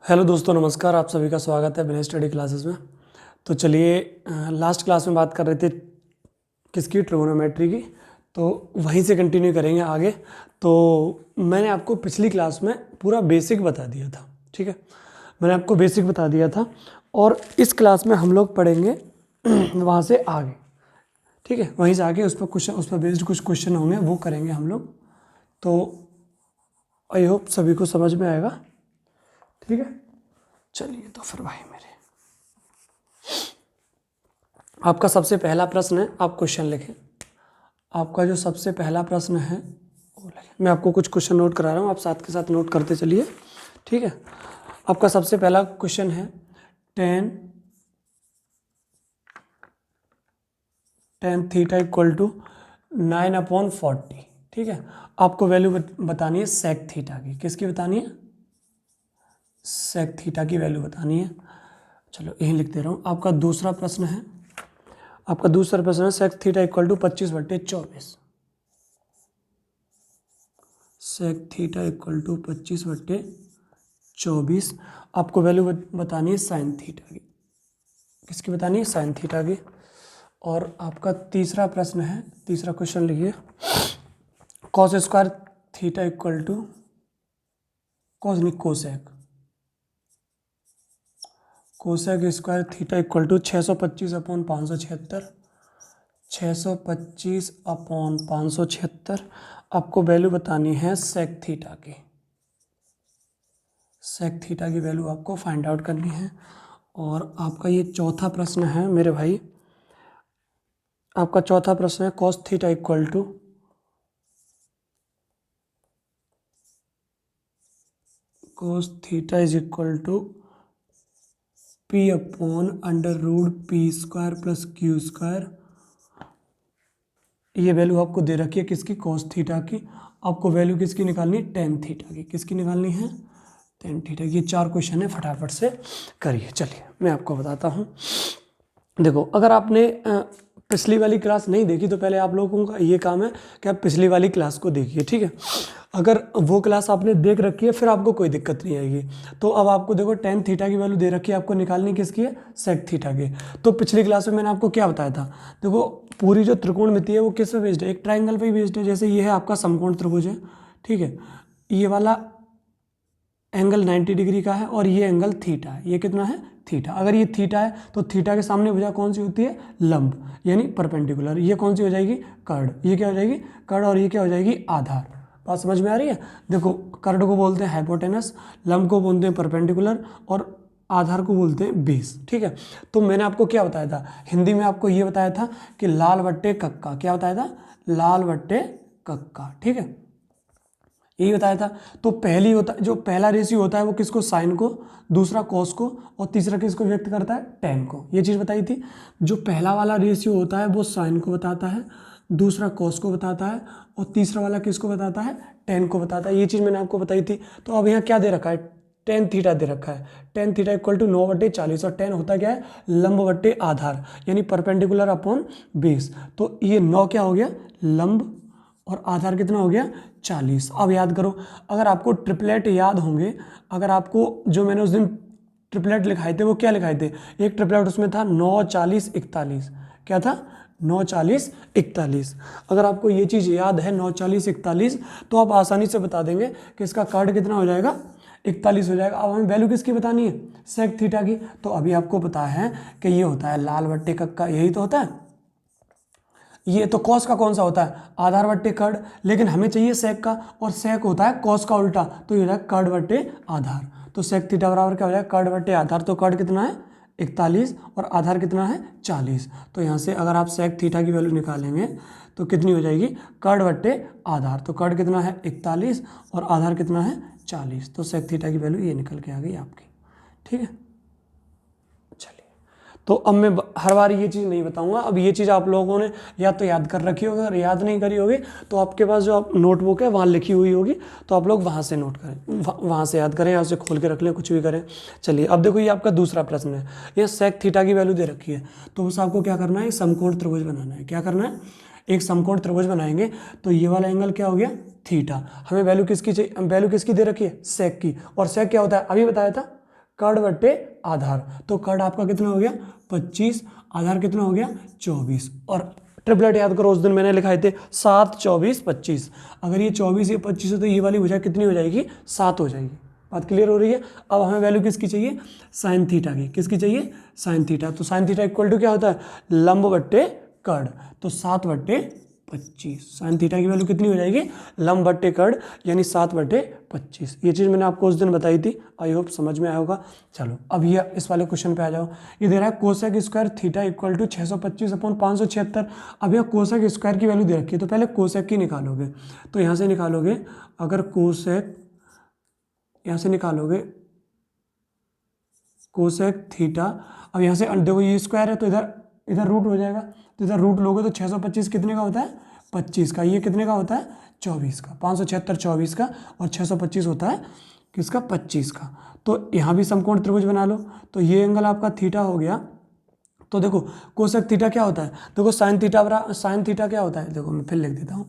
Hello दोस्तों, नमस्कार। आप सभी का स्वागत है विनय स्टडी क्लासेस में। तो चलिए, लास्ट क्लास में बात कर रहे थे किसकी, ट्रिगोनोमेट्री की। तो वहीं से कंटिन्यू करेंगे आगे। तो मैंने आपको पिछली क्लास में पूरा बेसिक बता दिया था, ठीक है। मैंने आपको बेसिक बता दिया था और इस क्लास में हम लोग पढ़ेंगे वहाँ से आगे, ठीक है। वहीं से आगे उस पर बेस्ड कुछ क्वेश्चन होंगे, वो करेंगे हम लोग। तो आई होप सभी को समझ में आएगा, ठीक है। चलिए तो फिर भाई मेरे, आपका सबसे पहला प्रश्न है, आप क्वेश्चन लिखें। आपका जो सबसे पहला प्रश्न है वो लिखें। मैं आपको कुछ क्वेश्चन नोट करा रहा हूँ, आप साथ के साथ नोट करते चलिए, ठीक है। आपका सबसे पहला क्वेश्चन है टेन थीटा इक्वल टू 9/40, ठीक है। आपको वैल्यू बतानी है सेक थीटा की। किसकी बतानी है? सेक थीटा की वैल्यू बतानी है। चलो यहीं लिख दे रहा हूँ। आपका दूसरा प्रश्न है sec theta equal to 25/24। Sec theta equal to 25/24। आपको वैल्यू बतानी है साइन थीटा की। किसकी बतानी है? साइन थीटा की। और आपका तीसरा प्रश्न है, तीसरा क्वेश्चन लिखिए। Cos square theta equal to cosec square theta equal to 625/576। 625/576। आपको वैल्यू बतानी है सेक थीटा की। सेक थीटा की वैल्यू आपको फाइंड आउट करनी है। और आपका ये चौथा प्रश्न है मेरे भाई। आपका चौथा प्रश्न है cos theta equal to is equal to p/√p² plus q²। ये वैल्यू आपको दे रखी है किसकी? कॉस थीटा की। आपको वैल्यू किसकी निकालनी है? टेन थीटा की। किसकी निकालनी है? टेन थीटा की। ये चार क्वेश्चन है, फटाफट से करिए। चलिए मैं आपको बताता हूँ। देखो, अगर आपने पिछली वाली क्लास नहीं देखी तो पहले आप लोगों का ये काम है कि आप पिछली वाली क्लास को देखिए, ठीक है। अगर वो क्लास आपने देख रखी है फिर आपको कोई दिक्कत नहीं आएगी। तो अब आपको देखो टेन थीटा की वैल्यू दे रखी है, आपको निकालनी किसकी है? सेक थीटा की। तो पिछली क्लास में मैंने आपको क्या बताया था? देखो, पूरी जो त्रिकोणमिति है वो किस पे बेस्ड है? एक ट्राइंगल पे बेस्ड है। जैसे ये है आपका समकोण त्रिभुज है, ठीक है। ये वाला एंगल 90 डिग्री का है और ये एंगल थीटा है। ये कितना है? थीटा। अगर ये थीटा है तो थीटा के सामने भुजा कौन सी होती है? लंब, यानी परपेंडिकुलर। ये कौन सी हो जाएगी? कर्ड। ये क्या हो जाएगी? कर्ड। और ये क्या हो जाएगी? आधार। बात समझ में आ रही है? देखो, कर्ड को बोलते हैं हाइपोटेनस, लंब को बोलते हैं परपेंडिकुलर, और आधार को बोलते हैं बेस, ठीक है। तो मैंने आपको क्या बताया था हिंदी में? आपको ये बताया था कि लाल बट्टे कक्का। क्या बताया था? लाल बट्टे कक्का, ठीक है। यही बताया था। तो जो पहला रेशियो होता है वो किसको? साइन को, दूसरा कॉस को, और तीसरा किसको व्यक्त करता है? टेन को। ये चीज़ बताई थी। जो पहला वाला रेशियो होता है वो साइन को बताता है, दूसरा कॉस को बताता है, और तीसरा वाला किसको बताता है? टेन को बताता है। ये चीज़ मैंने आपको बताई थी। तो अब यहाँ क्या दे रखा है? टेन थीटा दे रखा है। Tan theta equal to 9/40। और टेन होता क्या है? लंब बट्टे आधार, यानी परपेंडिकुलर अपॉन बेस। तो ये 9 क्या हो गया? लंब, और आधार कितना हो गया? 40। अब याद करो, अगर आपको ट्रिपलेट याद होंगे, अगर आपको जो मैंने उस दिन ट्रिपलेट लिखाए थे वो क्या लिखाए थे? एक ट्रिपलेट उसमें था 9, 40, 41। क्या था? 9, 40, 41। अगर आपको ये चीज़ याद है 9, 40, 41, तो आप आसानी से बता देंगे कि इसका कार्ड कितना हो जाएगा? 41 हो जाएगा। अब हमें वैल्यू किसकी बतानी है? सेक थीटा की। तो अभी आपको पता है कि ये होता है लाल बट्टे कक्का, यही तो होता है। ये तो कॉस का कौन सा होता है? आधार बट्टे कर्ड। लेकिन हमें चाहिए सेक का, और सेक होता है कॉस का उल्टा, तो ये हो जाएगा कर्ड बट्टे आधार। तो सेक थीटा बराबर क्या हो जाएगा? कर्ड बट्टे आधार। तो कर्ड कितना है? 41, और आधार कितना है? 40। तो यहाँ से अगर आप सेक थीटा की वैल्यू निकालेंगे तो कितनी हो जाएगी? कर्ड बट्टे आधार। तो कर्ड कितना है? 41, और आधार कितना है? 40। तो सेक थीटा की वैल्यू ये निकल के आ गई आपकी, ठीक है। तो अब मैं हर बार ये चीज़ नहीं बताऊंगा। अब ये चीज़ आप लोगों ने या तो याद कर रखी होगी, अगर याद नहीं करी होगी तो आपके पास जो आप नोटबुक है वहाँ लिखी हुई होगी, तो आप लोग वहाँ से नोट करें, वहाँ से याद करें, या उसे खोल के रख लें, कुछ भी करें। चलिए अब देखो, ये आपका दूसरा प्रश्न है। यह सेक थीटा की वैल्यू दे रखी है, तो बस आपको क्या करना है? एक समकोण त्रिभुज बनाना है। क्या करना है? एक समकोण त्रिभुज बनाएंगे। तो ये वाला एंगल क्या हो गया? थीटा। हमें वैल्यू किसकी चाहिए? वैल्यू किसकी दे रखी है? सेक की। और सेक क्या होता है? अभी बताया था कड़ बट्टे आधार, तो कड़ आपका कितना हो गया 25, आधार कितना हो गया 24, और ट्रिपलेट याद करो उस दिन मैंने लिखाए थे 7, 24, 25। अगर ये 24 ये 25 है तो ये वाली भुजा कितनी हो जाएगी 7 हो जाएगी। बात क्लियर हो रही है। अब हमें वैल्यू किसकी चाहिए साइन थीटा की, किसकी चाहिए साइन थीटा। तो साइन थीटा इक्वल टू क्या होता है लंब बट्टे कड़, तो 7 बट्टे 25। साइन थीटा की वैल्यू कितनी हो जाएगी लंब बट्टे कड़ यानी 7 बट्टे 25। ये चीज़ मैंने आपको उस दिन बताई थी, आई होप समझ में आया होगा। चलो अब ये इस वाले क्वेश्चन पे आ जाओ। ये दे रहा है cosec square theta equal to 625/576। अब यहाँ कोसेक स्क्वायर की वैल्यू दे रखी है, तो पहले कोसेक की निकालोगे, तो यहाँ से निकालोगे, अगर कोसेक यहाँ से निकालोगे कोसेक थीटा, अब यहाँ से देखो ये स्क्वायर है तो इधर रूट हो जाएगा, तो इधर रूट लोगे तो 625 कितने का होता है 25 का, ये कितने का होता है 24 का, 576 24 का, और 625 होता है किसका 25 का। तो यहाँ भी समकोण त्रिभुज बना लो, तो ये एंगल आपका थीटा हो गया। तो देखो कोसेक थीटा क्या होता है, देखो साइन थीटा क्या होता है, देखो मैं फिर लिख देता हूँ,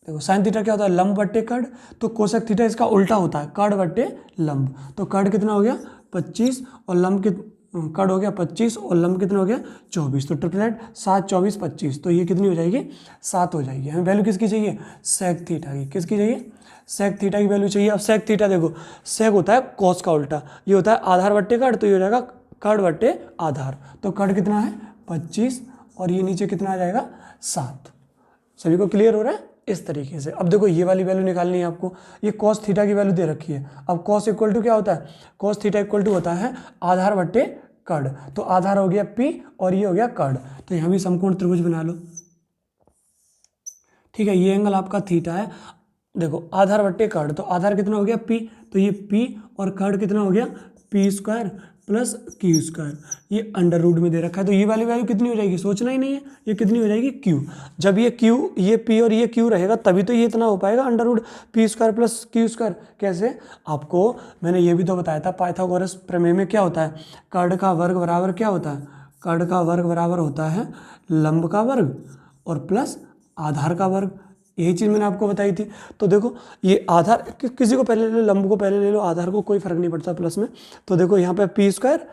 देखो साइन थीटा क्या होता है लंब बट्टे कड़, तो कोसेक थीटा इसका उल्टा होता है कड़ बट्टे लंब। तो कड़ कितना हो गया 25 और लंब कड़ हो गया 25 और लंब कितना हो गया 24, तो ट्रिपलेट 7, 24, 25, तो ये कितनी हो जाएगी 7 हो जाएगी। हमें वैल्यू किसकी चाहिए सेक थीटा की, किसकी चाहिए सेक थीटा की वैल्यू चाहिए। अब सेक थीटा देखो सेक होता है कॉस का उल्टा, ये होता है आधार बट्टे कड़, तो ये हो जाएगा कड़ बट्टे आधार, तो कड़ कितना है 25 और ये नीचे कितना आ जाएगा 7। सभी को क्लियर हो रहा है इस तरीके से। अब देखो ये वाली वैल्यू निकालनी है आपको, ये कॉस थीटा की वैल्यू दे रखी है। अब कॉस इक्वल टू क्या होता है कॉस थीटा इक्वल टू होता है आधार बट्टे कड़, तो आधार हो गया P और ये हो गया कड़, तो यहाँ भी समकोण त्रिभुज बना लो। ठीक है, ये एंगल आपका थीटा है, देखो आधार बट्टे कड़, तो आधार कितना हो गया P, तो ये P और कड़ कितना हो गया P square plus Q square, ये अंडर रूट में दे रखा है, तो ये वाली वैल्यू कितनी हो जाएगी सोचना ही नहीं है, ये कितनी हो जाएगी Q। जब ये Q ये P और ये Q रहेगा तभी तो ये इतना हो पाएगा under root P square plus Q square. कैसे, आपको मैंने ये भी तो बताया था पाइथागोरस प्रमेय में क्या होता है कड़ का वर्ग बराबर क्या होता है, कड़ का वर्ग बराबर होता है लंब का वर्ग और प्लस आधार का वर्ग, यही चीज़ मैंने आपको बताई थी। तो देखो ये आधार किसी को पहले ले लो, लंब को पहले ले लो, आधार को कोई फर्क नहीं पड़ता प्लस में। तो देखो यहाँ पे P स्क्वायर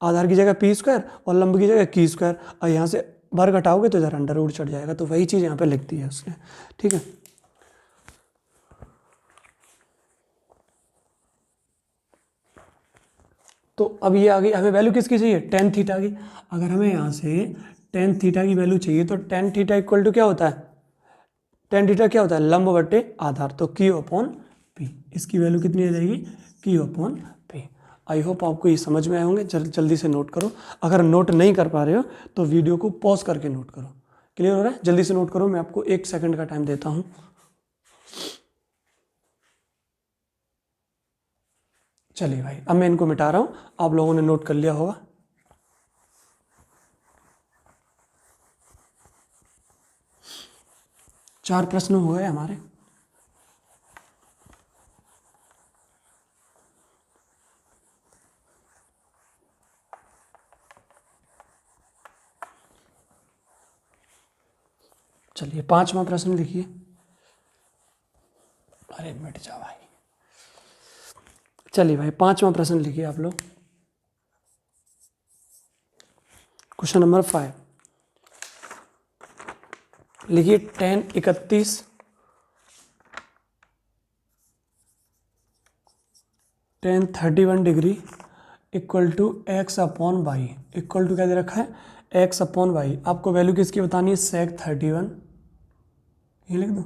आधार की जगह P स्क्वायर और लंब की जगह Q स्क्वायर, और यहाँ से वर्ग हटाओगे तो इधर अंडर रूट चढ़ जाएगा, तो वही चीज़ यहाँ पे लिख दी है उसने। ठीक है, तो अब ये आ गई, हमें वैल्यू किसकी चाहिए टेन थीटा की। अगर हमें यहाँ से टेन थीटा की वैल्यू चाहिए तो टेन थीटा इक्वल टू क्या होता है टेन थीटा क्या होता है लंब बट्टे आधार, तो Q/P, इसकी वैल्यू कितनी आ जाएगी Q/P। आई होप आपको ये समझ में आए होंगे, जल्दी से नोट करो। अगर नोट नहीं कर पा रहे हो तो वीडियो को पॉज करके नोट करो। क्लियर हो रहा है, जल्दी से नोट करो, मैं आपको 1 सेकंड का टाइम देता हूँ। चलिए भाई, अब मैं इनको मिटा रहा हूँ, आप लोगों ने नोट कर लिया होगा। चार प्रश्न हो गए हमारे। चलिए 5वां प्रश्न लिखिए। अरे मिट जा भाई। चलिए भाई 5वां प्रश्न लिखिए आप लोग। क्वेश्चन नंबर 5 लिखिए, tan 31 degree equal to x/y, equal to क्या दे रखा है x/y। आपको वैल्यू किसकी बतानी है sec 31, ये लिख दो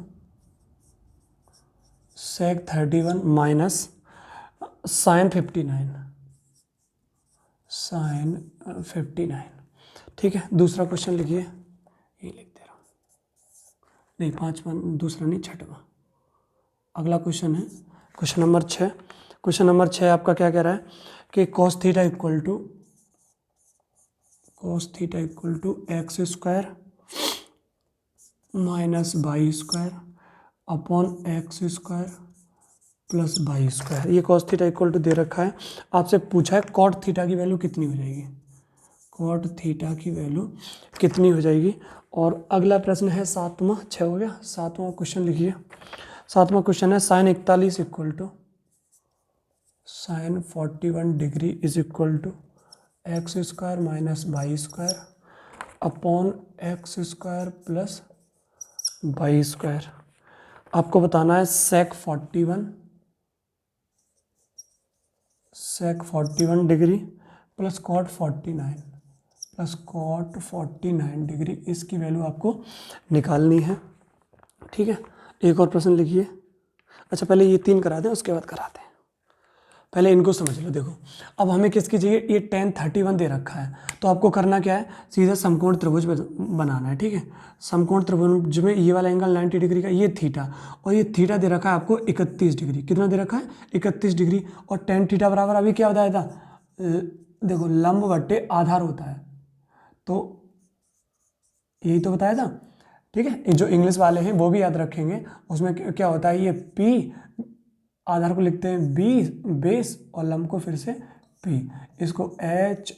sec 31 माइनस sin 59। ठीक है, दूसरा क्वेश्चन लिखिए, ये लिख दे रहा हूँ, नहीं 5वां दूसरा नहीं 6वां, अगला क्वेश्चन है क्वेश्चन नंबर 6। क्वेश्चन नंबर 6 आपका क्या कह रहा है कि cos theta equal to x square minus Y square upon X square plus Y square. ये cos थीटा इक्वल टू दे रखा है, आपसे पूछा है cot थीटा की वैल्यू कितनी हो जाएगी, cot थीटा की वैल्यू कितनी हो जाएगी। और अगला प्रश्न है 7वां, 6 हो गया, 7वां क्वेश्चन लिखिए। 7वां क्वेश्चन है sin 41 equal to sine 41 degree is equal to X square minus Y square upon X square plus Y square. आपको बताना है sec 41 degree plus cot 49 degree, इसकी वैल्यू आपको निकालनी है। ठीक है, एक और प्रश्न लिखिए। अच्छा पहले ये 3 करा दें, उसके बाद कराते हैं। पहले इनको समझ लो। देखो अब हमें किसकी चाहिए, ये tan 31 दे रखा है, तो आपको करना क्या है, सीधा समकोण त्रिभुज बनाना है। ठीक है, समकोण त्रिभुज में ये वाला एंगल 90 डिग्री का, ये थीटा, और ये थीटा दे रखा है आपको 31 डिग्री। कितना दे रखा है, 31 डिग्री। और tan थीटा बराबर अभी क्या बताया था, देखो लंब बट्टे आधार होता है, तो यही तो बताया था। ठीक है, जो इंग्लिश वाले हैं वो भी याद रखेंगे, उसमें क्या होता है, ये P आधार को लिखते हैं बी बेस और लंब को फिर से P, इसको H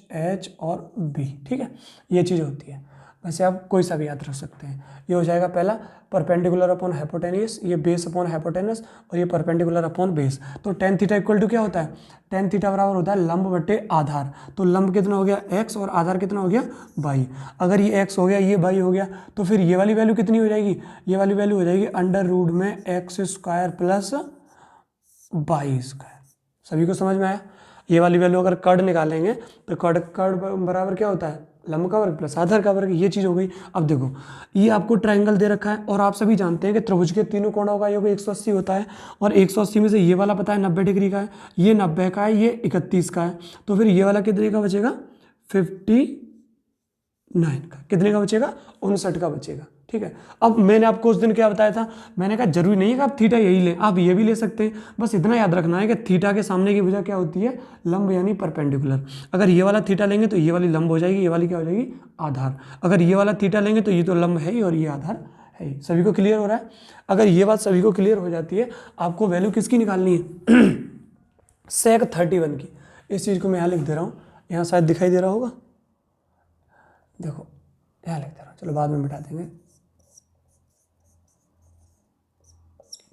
और B। ठीक है, ये चीज़ होती है। वैसे आप कोई सा भी याद रख सकते हैं। ये हो जाएगा पहला परपेंडिकुलर अपॉन हाइपोटेनियस, ये बेस अपॉन हाइपोटेनस, और ये परपेंडिकुलर अपॉन बेस। तो tan थीटा इक्वल टू क्या होता है, tan थीटा बराबर होता है लंब बटे आधार। तो लंब कितना हो गया x और आधार कितना हो गया y। अगर ये x हो गया, ये y हो गया, तो फिर ये वाली वैल्यू कितनी हो जाएगी, ये वाली वैल्यू हो जाएगी अंडर रूट में x square plus Y square. सभी को समझ में आया। ये वाली वैल्यू अगर कर्ण निकालेंगे तो कर्ण बराबर क्या होता है, लंब का वर्ग प्लस आधार का वर्ग, ये चीज़ हो गई। अब देखो ये आपको ट्रायंगल दे रखा है, और आप सभी जानते हैं कि त्रिभुज के तीनों कोणों का योग 180 होता है, और 180 में से ये वाला पता है 90 डिग्री का है, ये 90 का है, ये 31 का है, तो फिर ये वाला कितने का बचेगा, 59 का। कितने का बचेगा, 59 का बचेगा। ठीक है, अब मैंने आपको उस दिन क्या बताया था, मैंने कहा जरूरी नहीं है कि आप थीटा यही लें, आप ये भी ले सकते हैं। बस इतना याद रखना है कि थीटा के सामने की भुजा क्या होती है, लंब यानी परपेंडिकुलर। अगर ये वाला थीटा लेंगे तो ये वाली लंब हो जाएगी, ये वाली क्या हो जाएगी, आधार। अगर ये वाला थीटा लेंगे तो ये तो लंब है ही और ये आधार है ही। सभी को क्लियर हो रहा है। अगर ये बात सभी को क्लियर हो जाती है, आपको वैल्यू किसकी निकालनी है, सेक 31 की। इस चीज़ को मैं यहाँ लिख दे रहा हूँ, यहाँ शायद दिखाई दे रहा होगा, देखो यहाँ लिख दे रहा हूँ, चलो बाद में मिटा देंगे।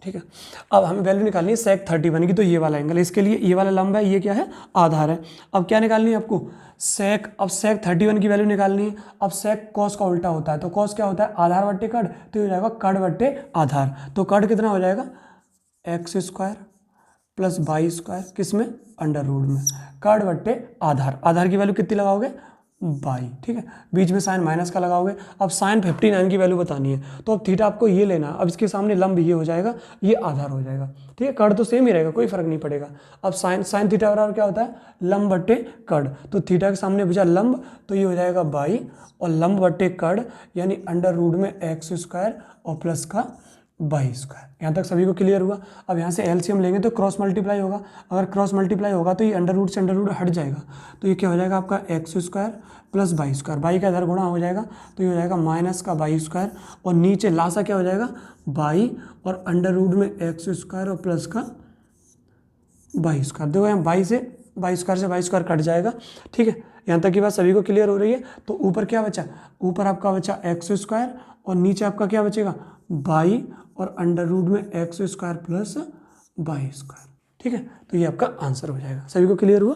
ठीक है, अब हमें वैल्यू निकालनी है सेक 31 की। तो ये वाला एंगल, इसके लिए ये वाला लंब है, ये क्या है, आधार है। अब क्या निकालनी है आपको, सेक। अब सेक 31 की वैल्यू निकालनी है। अब सेक कॉस का उल्टा होता है, तो कॉस क्या होता है, आधार बट्टे कड़, तो ये हो जाएगा कड़ बट्टे आधार। तो कड़ कितना हो जाएगा, x square plus Y square, किस में, अंडर रूट में, कड़ बट्टे आधार। आधार की वैल्यू कितनी लगाओगे, बाई। ठीक है, बीच में साइन माइनस का लगाओगे। अब साइन 59 की वैल्यू बतानी है, तो अब थीटा आपको ये लेना। अब इसके सामने लंब ये हो जाएगा, ये आधार हो जाएगा। ठीक है, कड़ तो सेम ही रहेगा, कोई फर्क नहीं पड़ेगा। अब साइन थीटा बराबर क्या होता है, लंब बट्टे कड़। तो थीटा के सामने बचा लंब, तो ये हो जाएगा बाई, और लंब बट्टे कड़ यानी अंडर रूट में एक्स स्क्वायर और प्लस का वाई स्क्वायर। यहाँ तक सभी को क्लियर हुआ। अब यहाँ से एलसीएम लेंगे तो क्रॉस मल्टीप्लाई होगा। अगर क्रॉस मल्टीप्लाई होगा तो ये अंडर रूट से अंडर रूट हट जाएगा, तो ये क्या हो जाएगा आपका X square plus Y square. Y का इधर गुणा हो जाएगा, तो ये हो जाएगा माइनस का वाई स्क्वायर, और नीचे लासा क्या हो जाएगा, वाई और अंडर रूट में एक्स स्क्वायर और प्लस का वाई स्क्वायर। देखो यहाँ वाई स्क्वायर से वाई स्क्वायर कट जाएगा। ठीक है, यहाँ तक की बात सभी को क्लियर हो रही है। तो ऊपर क्या बचा, ऊपर आपका बचा एक्स स्क्वायर, और नीचे आपका क्या बचेगा, वाई और अंडर रूट में X square plus Y square. ठीक है, तो ये आपका आंसर हो जाएगा। सभी को क्लियर हुआ।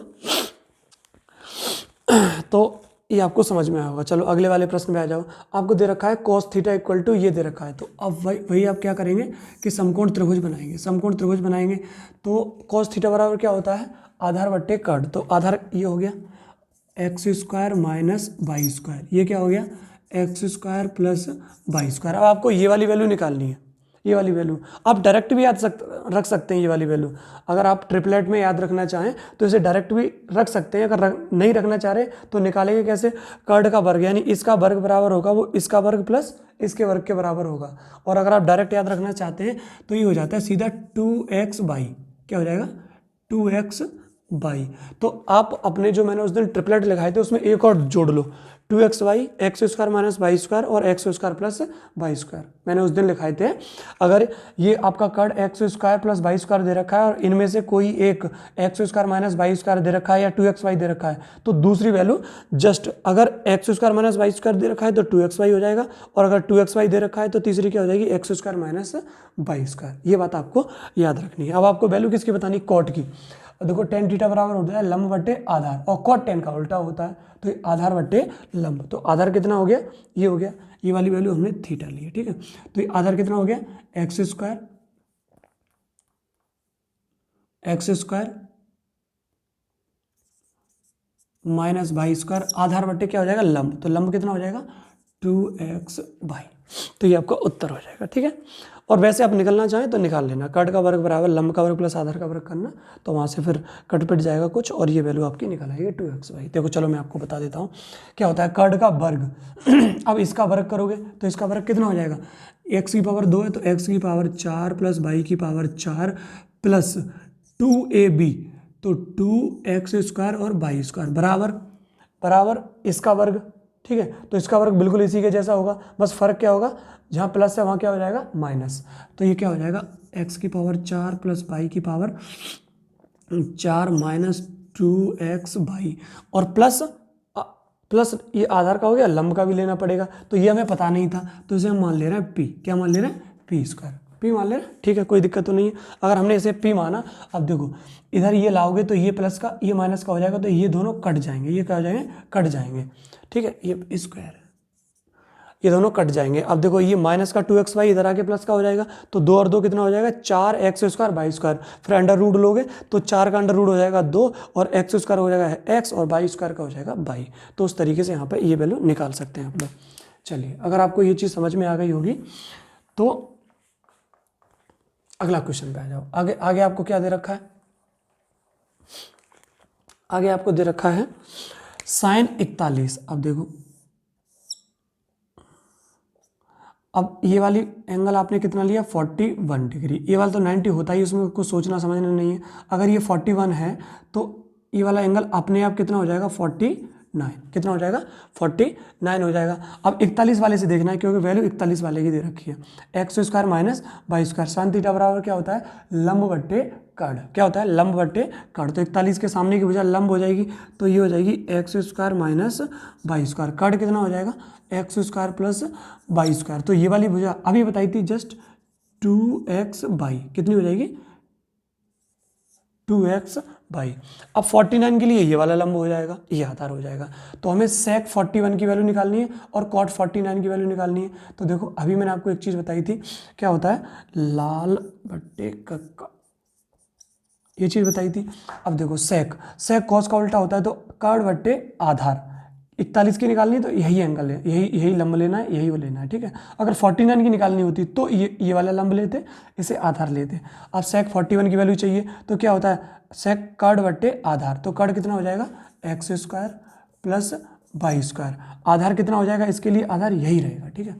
तो ये आपको समझ में आया होगा। चलो अगले वाले प्रश्न में आ जाओ। आपको दे रखा है cos थीटा इक्वल टू ये दे रखा है, तो अब वही आप क्या करेंगे कि समकोण त्रिभुज बनाएंगे। समकोण त्रिभुज बनाएंगे तो cos थीटा बराबर क्या होता है, आधार बट्टे कड़। तो आधार ये हो गया x square minus Y square, ये क्या हो गया x square plus Y square. अब आपको ये वाली वैल्यू निकालनी है, ये वाली वैल्यू आप डायरेक्ट भी रख सकते हैं। ये वाली वैल्यू अगर आप ट्रिपलेट में याद रखना चाहें तो इसे डायरेक्ट भी रख सकते हैं। अगर नहीं रखना चाह रहे तो निकालेंगे कैसे, कर्ण का वर्ग यानी इसका वर्ग बराबर होगा वो इसका वर्ग प्लस इसके वर्ग के बराबर होगा। और अगर आप डायरेक्ट याद रखना चाहते हैं तो ये हो जाता है सीधा 2x बाई, क्या हो जाएगा 2x बाई। तो आप अपने जो मैंने उस दिन ट्रिपलेट लिखाए थे उसमें एक और जोड़ लो, 2xy, x square minus Y square और x square plus Y square मैंने उस दिन लिखाए थे। अगर ये आपका कर्ड x square plus Y square दे रखा है और इनमें से कोई एक x square minus Y square दे रखा है या 2xy दे रखा है तो दूसरी वैल्यू जस्ट, अगर x square minus Y square दे रखा है तो 2xy हो जाएगा, और अगर 2xy दे रखा है तो तीसरी क्या हो जाएगी, x square minus Y square. ये बात आपको याद रखनी है। अब आपको वैल्यू किसकी बतानी, कॉट की। देखो tan थीटा बराबर होता है लंब बटे आधार, और कॉट tan का उल्टा होता है, तो ये आधार बटे लंब। तो आधार कितना हो गया, ये हो गया, ये वाली वैल्यू हमने थीटा ली है, ठीक है। तो ये आधार कितना हो गया, x square minus Y square, आधार बटे क्या हो जाएगा, लंब। तो लंब कितना हो जाएगा, 2xy। तो ये आपका उत्तर हो जाएगा, ठीक है। और वैसे आप निकलना चाहें तो निकाल लेना, कट का वर्ग बराबर लंब का वर्ग प्लस आधार का वर्ग करना, तो वहाँ से फिर कट पिट जाएगा कुछ, और ये वैल्यू आपकी निकल आएगी 2xy। देखो चलो मैं आपको बता देता हूँ क्या होता है कट का वर्ग। अब इसका वर्ग करोगे तो इसका वर्ग कितना हो जाएगा, x की पावर 2 है तो x की पावर 4 प्लस y की पावर 4 प्लस 2ab, तो 2x स्क्वायर और वाई स्क्वायर बराबर बराबर इसका वर्ग, ठीक है। तो इसका वर्ग बिल्कुल इसी के जैसा होगा, बस फर्क क्या होगा, जहाँ प्लस है वहाँ क्या हो जाएगा, माइनस। तो ये क्या हो जाएगा, x की पावर 4 प्लस वाई की पावर 4 माइनस 2xy, और प्लस प्लस ये आधार का हो गया, लंब का भी लेना पड़ेगा, तो ये हमें पता नहीं था, तो इसे हम मान ले रहे हैं p। क्या मान ले रहे हैं, p स्क्वायर, p मान ले रहे हैं, ठीक है, कोई दिक्कत तो नहीं है। अगर हमने इसे p माना, अब देखो इधर ये लाओगे तो ये प्लस का ये माइनस का हो जाएगा, तो ये दोनों कट जाएंगे, ये क्या हो जाएंगे, कट जाएंगे, ठीक है। ये स्क्वायर, ये दोनों कट जाएंगे। अब देखो ये माइनस का 2xy इधर आके प्लस का हो जाएगा, तो 2 और 2 कितना हो जाएगा, 4x स्क्वायर वाई स्क्वायर, फिर अंडर रूट लोगे तो 4 का अंडर रूट हो जाएगा 2, और x स्क्वायर हो जाएगा x, और वाई स्क्वायर का हो जाएगा वाई। तो उस तरीके से यहाँ पे ये वैल्यू निकाल सकते हैं आप लोग। चलिए, अगर आपको ये चीज़ समझ में आ गई होगी तो अगला क्वेश्चन पे आ जाओ। आगे आगे आपको क्या दे रखा है, आगे आपको दे रखा है sin 41। अब देखो, अब ये वाली एंगल आपने कितना लिया, 41 डिग्री। ये वाला तो 90 होता ही, उसमें कुछ सोचना समझना नहीं है। अगर ये 41 है तो ये वाला एंगल अपने आप कितना हो जाएगा, 49। कितना हो जाएगा, 49 हो जाएगा। अब 41 वाले से देखना है, क्योंकि वैल्यू 41 वाले की दे रखी है, X square minus Y square. Sine theta बराबर क्या होता है, लंब बट्टे कर्ण। क्या होता है, लंब बट्टे कर्ण। तो 41 के सामने की भुजा लंब हो जाएगी, तो ये हो जाएगी x square minus Y square. कर्ण कितना हो जाएगा, x square plus Y square. तो ये वाली भुजा अभी बताई थी जस्ट 2xy, कितनी हो जाएगी, 2xy। अब 49 के लिए ये वाला लंब हो जाएगा, ये आधार हो जाएगा। तो हमें sec 41 की वैल्यू निकालनी है और cot 49 की वैल्यू निकालनी है। तो देखो अभी मैंने आपको एक चीज़ बताई थी, क्या होता है, लाल बट्टे कक्का, ये चीज़ बताई थी। अब देखो sec cos का उल्टा होता है, तो कर्ण बट्टे आधार। 41 की निकालनी है तो यही एंगल है, यही लंब लेना है, यही वो लेना है, ठीक है। अगर 49 की निकालनी होती तो ये वाला लंब लेते, इसे आधार लेते। अब sec 41 की वैल्यू चाहिए तो क्या होता है, sec कर्ण बट्टे आधार। तो कर्ण कितना हो जाएगा, x square plus Y square. आधार कितना हो जाएगा, इसके लिए आधार यही रहेगा, ठीक है,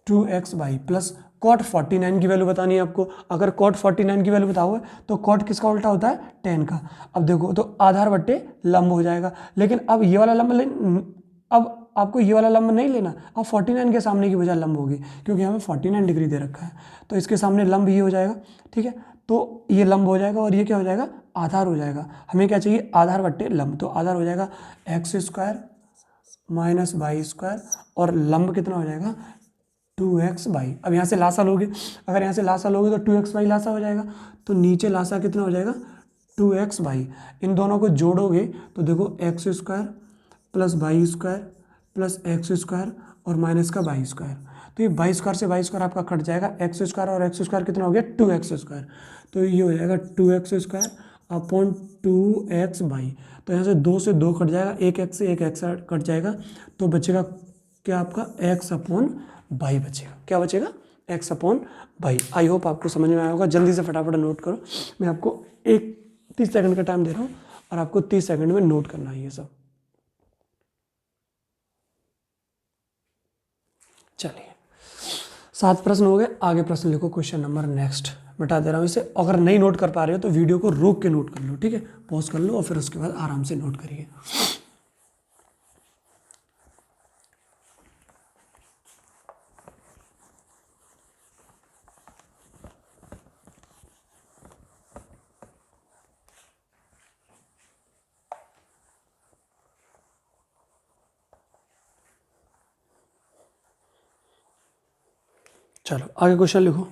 2xy प्लस cot 49 की वैल्यू बतानी है आपको। अगर cot 49 की वैल्यू बताओगे तो cot किसका उल्टा होता है, tan का। अब देखो तो आधार बट्टे लंब हो जाएगा, लेकिन अब ये वाला लंब अब आपको ये वाला लंब नहीं लेना। अब 49 के सामने की वजह लंब होगी, क्योंकि हमें 49 डिग्री दे रखा है, तो इसके सामने लंब ये हो जाएगा, ठीक है। तो ये लंब हो जाएगा और ये क्या हो जाएगा, आधार हो जाएगा। हमें क्या चाहिए, आधार बट्टे लंब। तो आधार हो जाएगा x square minus Y square, और लंब कितना हो जाएगा, 2xy। अब यहाँ से लासा लोगे, अगर यहाँ से लासा लोगे तो 2xy लासा हो जाएगा, तो नीचे लासा कितना हो जाएगा, 2xy। इन दोनों को जोड़ोगे तो देखो X square plus Y square plus x square और माइनस का वाई स्क्वायर। तो ये वाई स्क्वायर से वाई स्क्वायर आपका कट जाएगा, एक्स स्क्वायर और एक्स स्क्वायर कितना हो गया, 2x स्क्वायर। तो ये हो जाएगा 2x स्क्वायर अपॉन 2xy। तो यहाँ से 2 से 2 कट जाएगा, एक एक्स से एक एक्स कट जाएगा, तो बचेगा क्या आपका x अपॉन वाई बचेगा। क्या बचेगा, x upon Y. I hope आपको समझ में आया होगा। जल्दी से फटाफट नोट करो, मैं आपको 30 सेकंड का टाइम दे रहा हूँ और आपको 30 सेकंड में नोट करना है ये सब। चलिए 7 प्रश्न हो गए। आगे प्रश्न लिखो, क्वेश्चन नंबर नेक्स्ट मिटा दे रहा हूँ इसे। अगर नहीं नोट कर पा रहे हो तो वीडियो को रोक के नोट कर लो, ठीक है, पॉज कर लो और फिर उसके बाद आराम से नोट करिए। चलो आगे क्वेश्चन लिखो।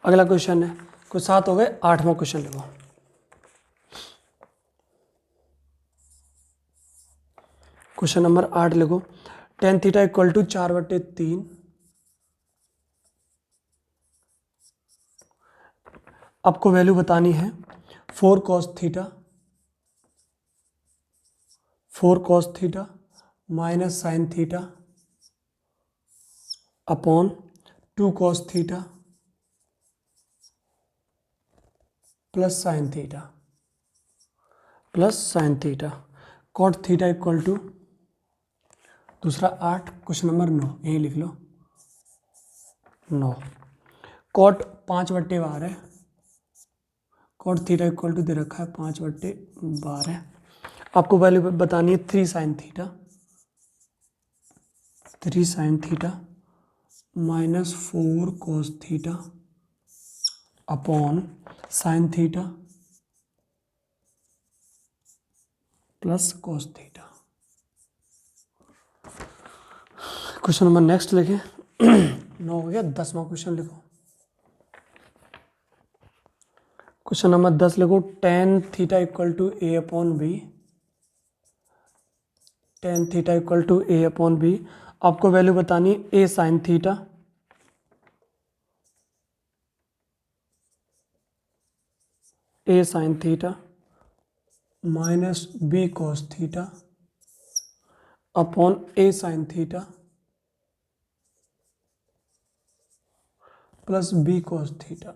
अगला क्वेश्चन है, कुछ 7 हो गए, 8वां क्वेश्चन लिखो। क्वेश्चन नंबर 8 लिखो। tan theta equal to 4/3। आपको वैल्यू बतानी है 4 cos theta, 4 cos theta minus sine theta upon 2 cos theta plus sine theta cot theta equal to, दूसरा 8, क्वेश्चन नंबर 9 यही लिख लो 9। कॉट 5/12 है, कॉट थीटा इक्वल टू दे रखा है 5/12। आपको वैल्यू बतानी है 3 sine theta minus 4 cos theta upon sine theta plus cos theta. Question number next लिखें। 9 हो गया। 10वां क्वेश्चन लिखो। क्वेश्चन नंबर 10 लिखो। tan theta equal to a upon B, tan theta equal to a upon B. आपको value बतानी है a sine theta minus b cos theta upon a sine theta plus b cos theta.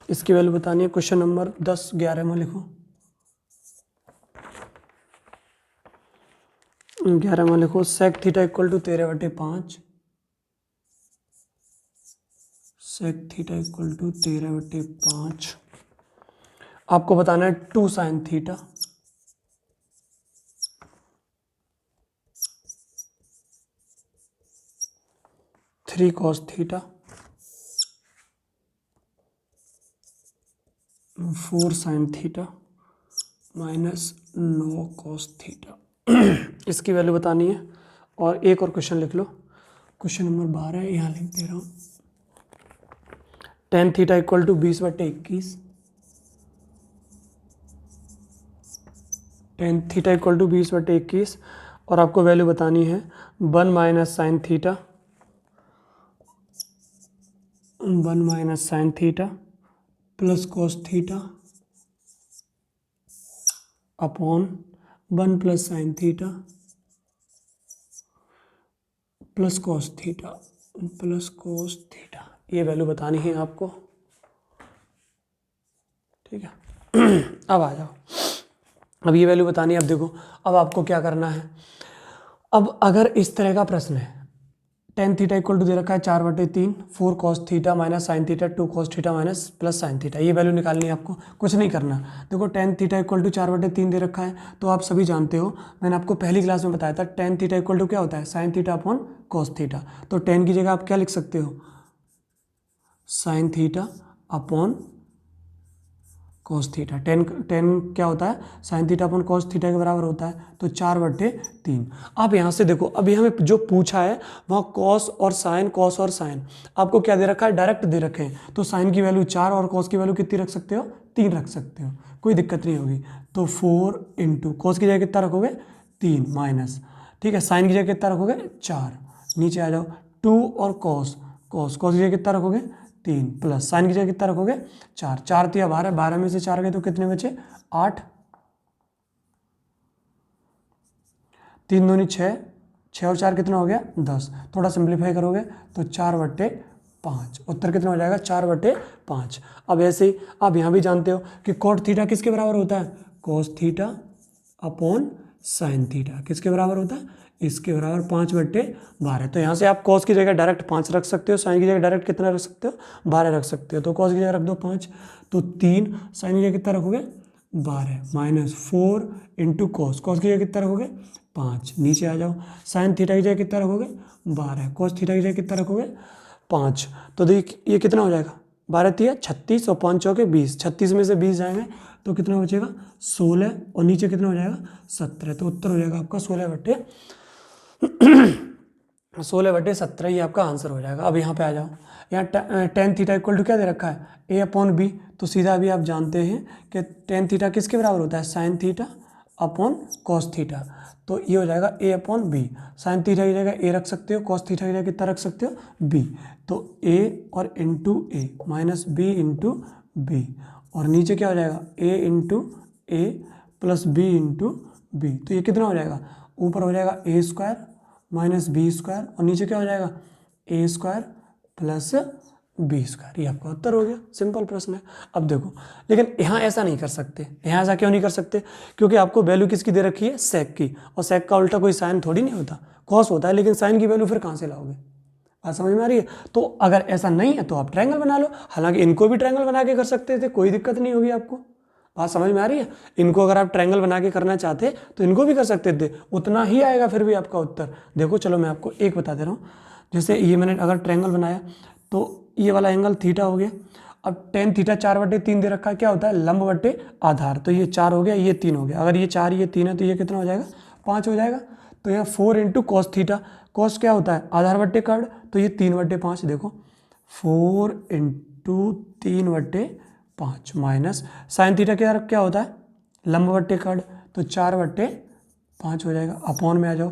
इसकी value बतानी है। Question number 10 11 में लिखो। 11 में लिखो sec theta equal to 13/5, sec theta equal to 13/5। आपको बताना है 2 sine theta three cos theta 4 sine theta minus 9 cos theta. इसकी वैल्यू बतानी है। और एक और क्वेश्चन लिख लो, क्वेश्चन नंबर 12 है, यहाँ लिख दे रहा हूँ। tan theta equal to 20/21, tan theta equal to 20/21। और आपको वैल्यू बतानी है 1 minus sine theta plus cos theta upon 1 plus sine theta plus cos theta. ये वैल्यू बतानी है आपको, ठीक है। अब आ जाओ, अब ये वैल्यू बतानी है। अब देखो, अब आपको क्या करना है। अब अगर इस तरह का प्रश्न है, tan थीटा इक्वल टू दे रखा है 4/3, 4 cos theta minus sine theta 2 cos theta minus plus sine theta, ये वैल्यू निकालनी है आपको। कुछ नहीं करना। देखो tan थीटा इक्वल टू 4/3 दे रखा है, तो आप सभी जानते हो, मैंने आपको पहली क्लास में बताया था tan थीटा इक्वल टू क्या होता है, sign theta upon cos theta. तो tan की जगह आप क्या लिख सकते हो, sign theta upon cos theta. tan क्या होता है, sign theta upon cos theta के बराबर होता है, तो 4/3। अब यहाँ से देखो, अभी हमें जो पूछा है वहाँ cos और साइन आपको क्या दे रखा है, डायरेक्ट दे रखे हैं। तो साइन की वैल्यू 4 और cos की वैल्यू कितनी रख सकते हो, 3 रख सकते हो, कोई दिक्कत नहीं होगी। तो 4 इंटू cos की जगह कितना रखोगे, 3 माइनस, ठीक है, साइन की जगह कितना रखोगे, 4, नीचे आ जाओ 2 और cos की जगह कितना रखोगे, 3 प्लस साइन की जगह कितना रखोगे, 4, 4 तिया 12, 12 में से 4 गए तो कितने बचे, 8, 3 दूनी 6, 6 और 4 कितना हो गया, 10। थोड़ा सिंप्लीफाई करोगे तो 4/5, उत्तर कितना हो जाएगा, 4/5। अब ऐसे ही आप यहाँ भी जानते हो कि cot थीटा किसके बराबर होता है, cos theta upon sine theta किसके बराबर होता है, इसके बराबर 5/12। तो यहाँ से आप कॉस की जगह डायरेक्ट 5 रख सकते हो, साइन की जगह डायरेक्ट कितना रख सकते हो, 12 रख सकते हो। तो कॉस की जगह रख दो 5, तो 3, साइन की जगह कितना रखोगे 12 -4 इंटू कॉस, कॉस की जगह कितना रखोगे 5, नीचे आ जाओ। साइन थीटा की जगह कितना रखोगे 12, कॉस थीटा की जगह कितना रखोगे 5। तो देखिए ये कितना हो जाएगा, 12 3 36 और 5 चौके 20, 36 में से 20 जाएंगे तो कितना बचेगा 16 और नीचे कितना हो जाएगा 17। तो उत्तर हो जाएगा आपका 16/17, ये आपका आंसर हो जाएगा। अब यहाँ पे आ जाओ, यहाँ टेन थीटा इक्वल टू क्या दे रखा है, A/B। तो सीधा भी आप जानते हैं कि टेन थीटा किसके बराबर होता है, sign theta upon cos theta. तो ये हो जाएगा A/B। साइन थीटा की जगह A रख सकते हो, कॉस थीटा की जगह कितना रख सकते हो B। तो A और into A minus B into B, और नीचे क्या हो जाएगा A into A plus B into B। तो ये कितना हो जाएगा, ऊपर हो जाएगा A² माइनस B², और नीचे क्या हो जाएगा A² प्लस B²। ये आपका उत्तर हो गया, सिंपल प्रश्न है। अब देखो, लेकिन यहाँ ऐसा नहीं कर सकते। यहाँ ऐसा क्यों नहीं कर सकते, क्योंकि आपको वैल्यू किसकी दे रखी है, सेक की, और सेक का उल्टा कोई साइन थोड़ी नहीं होता, कॉस होता है। लेकिन साइन की वैल्यू फिर कहाँ से लाओगे, बात समझ में आ रही है। तो अगर ऐसा नहीं है तो आप ट्रायंगल बना लो, हालांकि इनको भी ट्रायंगल बना के कर सकते थे, कोई दिक्कत नहीं होगी आपको, बात समझ में आ रही है। इनको अगर आप ट्रायंगल बना के करना चाहते तो इनको भी कर सकते थे, उतना ही आएगा फिर भी आपका उत्तर। देखो चलो मैं आपको एक बता दे रहा हूँ, जैसे ये मैंने अगर ट्रायंगल बनाया तो ये वाला एंगल थीटा हो गया। अब टेन थीटा 4/3 दे रखा है, क्या होता है लंब बटे आधार। तो ये 4 हो गया, ये 3 हो गया। अगर ये 4 ये 3 है तो ये कितना हो जाएगा 5 हो जाएगा। तो यह 4 इंटू कॉस थीटा, कॉस क्या होता है आधार बटे कर्ड, तो ये 3/5। देखो 4 इंटू 3/5 माइनस साइन थीटा क्या होता है लंब बटे कर्ड, तो 4/5 हो जाएगा। अपॉन में आ जाओ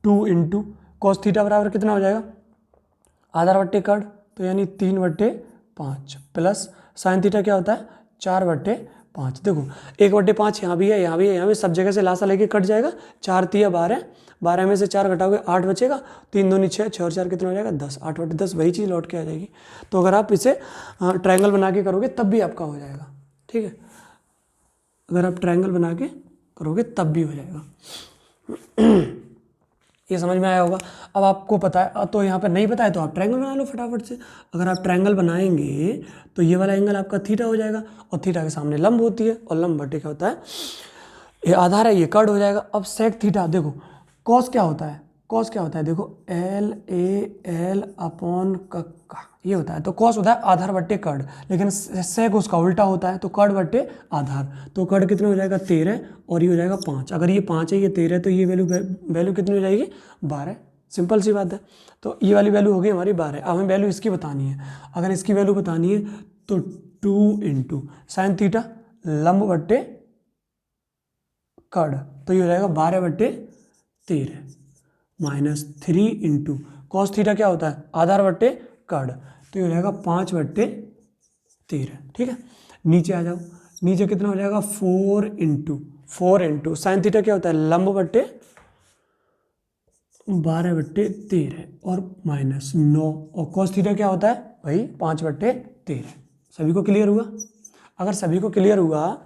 2 इंटू कॉस थीटा बराबर कितना हो जाएगा आधार बटे कर्ड, तो यानी 3/5 प्लस साइन थीटा क्या होता है 4/5। देखो 1/5 यहाँ भी है, यहाँ भी है, यहाँ भी, सब जगह से लासा लेके कट जाएगा। 4 3 12, 12 में से 4 घटाओगे 8 बचेगा, 3 2 6, 6 और 4 कितना हो जाएगा 10, 8/10 वही चीज़ लौट के आ जाएगी। तो अगर आप इसे ट्रायंगल बना के करोगे तब भी आपका हो जाएगा, ठीक है। अगर आप ट्रायंगल बना के करोगे तब भी हो जाएगा। ये समझ में आया होगा। अब आपको पता है, तो यहाँ पर नहीं पता है तो आप ट्रायंगल बना लो फटाफट से। अगर आप ट्रायंगल बनाएंगे तो ये वाला एंगल आपका थीटा हो जाएगा, और थीटा के सामने लंब होती है, और लंब बटे क्या होता है ये आधार है, ये कर्ड हो जाएगा। अब सेक थीटा, देखो कॉस क्या होता है, कॉस क्या होता है, देखो LAL अपॉन का ये होता है। तो कॉस होता है आधार बट्टे कर्ड, लेकिन सेक उसका उल्टा होता है, तो कर्ड बट्टे आधार। तो कर्ड कितना हो जाएगा 13, और ये हो जाएगा 5। अगर ये 5 है ये 13 है तो ये वैल्यू कितनी हो जाएगी 12। सिंपल सी बात है। तो ये वाली वैल्यू हो गई हमारी 12। अब हमें वैल्यू इसकी बतानी है। अगर इसकी वैल्यू बतानी है तो 2 इंटू साइन थीटा लंब बट्टे कर्ड, तो ये हो जाएगा 12/13 माइनस 3 इंटू कॉस थीटा क्या होता है आधार बट्टे कर्ड, तो ये हो जाएगा 5/13। ठीक है, नीचे आ जाओ, नीचे कितना हो जाएगा 4 इंटू साइन थीटा क्या होता है लंब बट्टे 12/13 और माइनस 9, और कॉस थीटा क्या होता है भाई 5/13। सभी को क्लियर हुआ? अगर सभी को क्लियर हुआ,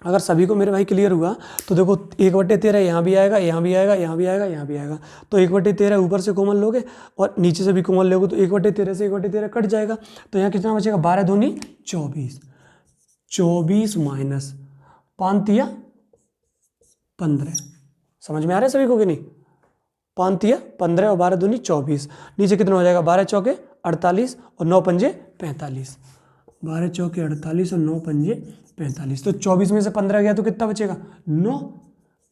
अगर सभी को मेरे भाई क्लियर हुआ तो देखो 1/13 यहाँ भी आएगा, यहाँ भी आएगा, यहाँ भी आएगा, यहाँ भी आएगा। तो 1/13 ऊपर से कॉमन लोगे और नीचे से भी कॉमन लोगे, तो 1/13 से 1/13 कट जाएगा। तो यहाँ कितना बचेगा 12 दूनी 24, 24 माइनस 5 तिया 15। समझ में आ रहा है सभी को कि नहीं? 5 तिया 15 और 12 दूनी 24। नीचे कितना हो जाएगा 12 चौके 48 और 9 पंजे 45। 12 चौके 48 और 9 पंजे 45। तो 24 में से 15 गया तो कितना बचेगा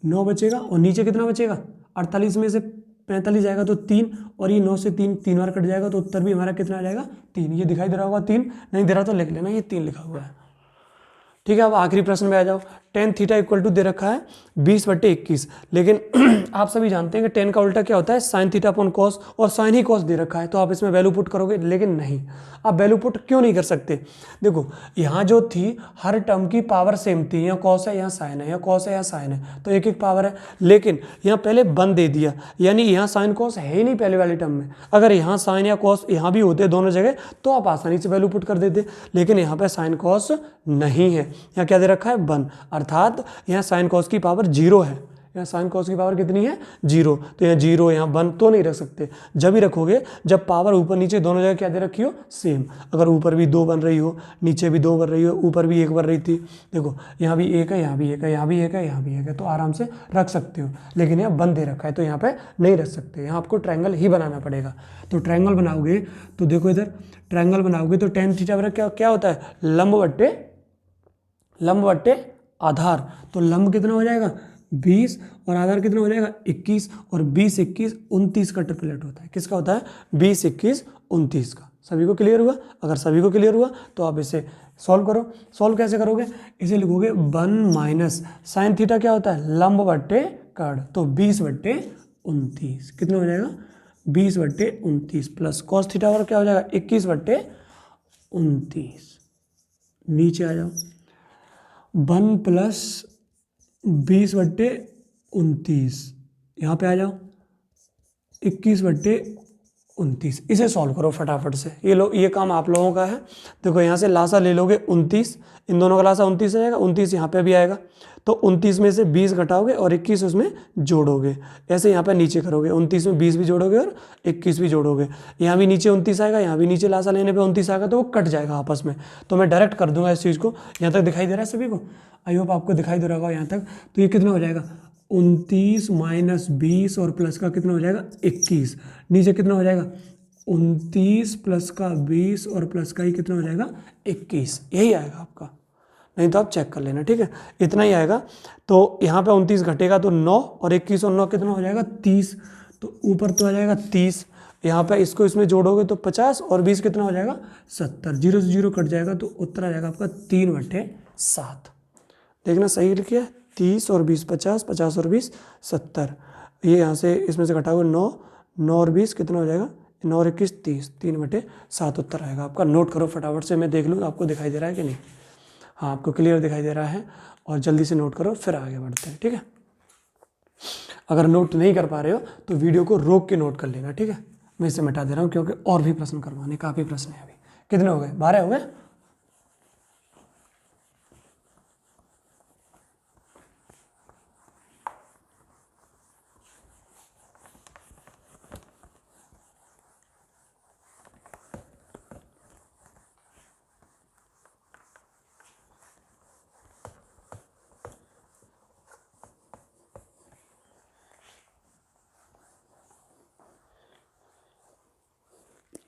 9 बचेगा, और नीचे कितना बचेगा 48 में से 45 जाएगा तो 3, और ये 9 से 3 बार कट जाएगा, तो उत्तर भी हमारा कितना आ जाएगा 3। ये दिखाई दे रहा होगा 3, नहीं दे रहा तो लिख लेना ये 3 लिखा हुआ है। ठीक है, अब आखिरी प्रश्न में आ जाओ। tan थीटा इक्वल टू दे रखा है 20/21, लेकिन आप सभी जानते हैं कि tan का उल्टा क्या होता है साइन थीटा अपॉन कॉस, और साइन ही कॉस दे रखा है, तो आप इसमें वैल्यू पुट करोगे, लेकिन नहीं, आप वैल्यू पुट क्यों नहीं कर सकते? देखो यहाँ जो थी हर टर्म की पावर सेम थी, यहाँ कॉस है यहाँ साइन है, यहाँ कॉस है यहाँ साइन है, तो एक एक पावर है, लेकिन यहाँ पहले 1 दे दिया, यानी यहाँ साइन कॉस है ही नहीं पहले वाले टर्म में। अगर यहाँ साइन या कॉस यहाँ भी होते दोनों जगह तो आप आसानी से वैल्यू पुट कर देते, लेकिन यहाँ पर साइन कॉस नहीं है, यहाँ क्या दे रखा है 1, अर्थात यहाँ साइन कॉस की पावर 0 है, यहाँ साइन कॉस की पावर कितनी है 0, तो यहाँ 0 यहाँ 1 तो नहीं रख सकते, जब ही रखोगे जब पावर ऊपर नीचे दोनों जगह क्या दे रखी हो सेम। अगर ऊपर भी 2 बन रही हो, नीचे भी 2 बन रही हो, ऊपर भी 1 बन रही थी, देखो यहाँ भी 1 है, यहाँ भी 1 है, यहाँ भी 1 है, यहाँ भी 1 है, तो आराम से रख सकते हो। लेकिन यहाँ बंद दे रखा है तो यहाँ पे नहीं रख सकते, यहाँ आपको ट्रायंगल ही बनाना पड़ेगा। तो ट्रायंगल बनाओगे तो देखो इधर ट्रायंगल बनाओगे तो tan थीटा बराबर क्या क्या होता है, लंब बट्टे आधार। तो लंब कितना हो जाएगा 20 और आधार कितना हो जाएगा 21, और 20 21 29 का ट्रिपलेट होता है। किसका होता है 20 21 29 का। सभी को क्लियर हुआ? अगर सभी को क्लियर हुआ तो आप इसे सॉल्व करो। सॉल्व कैसे करोगे, इसे लिखोगे 1 माइनस साइन थीटा क्या होता है लंब बट्टे कर्ण, तो 20 बट्टे 29 कितना हो जाएगा 20 बट्टे 29 प्लस कॉस थीटा और क्या हो जाएगा 21 बट्टे 29। नीचे आ जाओ 1 प्लस 20 बट्टे 29, यहाँ पे आ जाओ 21 बट्टे 29। इसे सॉल्व करो फटाफट से, ये काम आप लोगों का है। देखो यहाँ से लासा ले लोगे 29, इन दोनों का लासा 29 आ जाएगा, 29 यहाँ पे भी आएगा, तो 29 में से 20 घटाओगे और 21 उसमें जोड़ोगे। ऐसे यहाँ पे नीचे करोगे 29 में 20 भी जोड़ोगे और 21 भी जोड़ोगे। यहाँ भी नीचे 29 आएगा, यहाँ भी नीचे लासा लेने पे 29 आएगा, तो वो कट जाएगा आपस में। तो मैं डायरेक्ट कर दूंगा इस चीज़ को। यहाँ तक दिखाई दे रहा है सभी को? आई होप आपको दिखाई दे रहा होगा यहाँ तक। तो ये कितना हो जाएगा 29 माइनस 20 और प्लस का कितना हो जाएगा 21। नीचे कितना हो जाएगा 29 प्लस का 20 और प्लस का ही कितना हो जाएगा 21। यही आएगा आपका, नहीं तो आप चेक कर लेना, ठीक है, इतना ही आएगा। तो यहाँ पे 29 घटेगा तो 9 और 21 और 9 कितना हो जाएगा 30, तो ऊपर तो आ जाएगा 30, यहाँ पे इसको इसमें जोड़ोगे तो 50 और 20 कितना हो जाएगा 70। 0 से 0 कट जाएगा तो उत्तर आ जाएगा आपका 3/7। देखना सही लिखिए, 30 और 20 50, 50 और 20 70। ये यहाँ से इसमें से घटाओगे 9, 9 और 20 कितना हो जाएगा 9 और 21 30, 3/7 उत्तर आएगा आपका। नोट करो फटाफट से, मैं देख लूँगा आपको दिखाई दे रहा है कि नहीं। हाँ आपको क्लियर दिखाई दे रहा है, और जल्दी से नोट करो फिर आगे बढ़ते हैं, ठीक है। अगर नोट नहीं कर पा रहे हो तो वीडियो को रोक के नोट कर लेना, ठीक है। मैं इसे मिटा दे रहा हूँ क्योंकि और भी प्रश्न करवाने, काफ़ी प्रश्न है अभी। कितने हो गए 12 हो गए?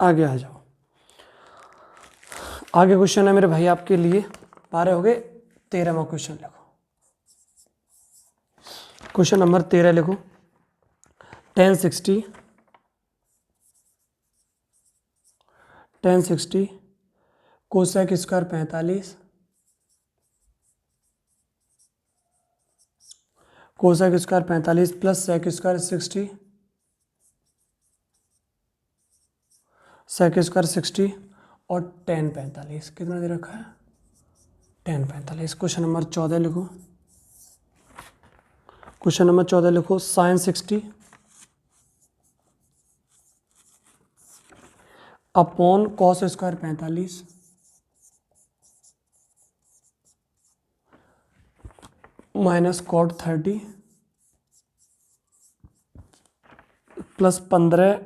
आगे आ जाओ। आगे क्वेश्चन है मेरे भाई आपके लिए, 12 हो गए, 13वां क्वेश्चन लिखो। क्वेश्चन नंबर 13 लिखो। tan 60 cosec square 45 cosec square 45 plus sec square 60 sec square 60 और tan 45 कितना दे रखा है tan 45। क्वेश्चन नंबर 14 लिखो। क्वेश्चन नंबर 14 लिखो, sine 60 upon cos square 45 minus cot 30 plus 15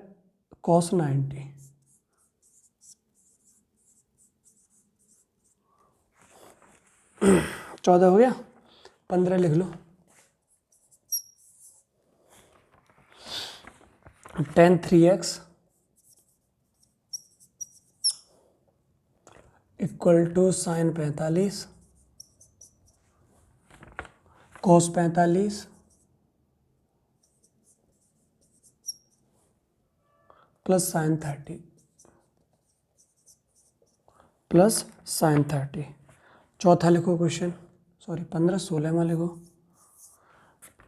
cos 90। चौदह हो गया, 15 लिख लो। tan 3x equal to sine 45 cos 45 plus sine 30 plus sine 30। चौथा लिखो क्वेश्चन, सॉरी 15, 16वां लिखो।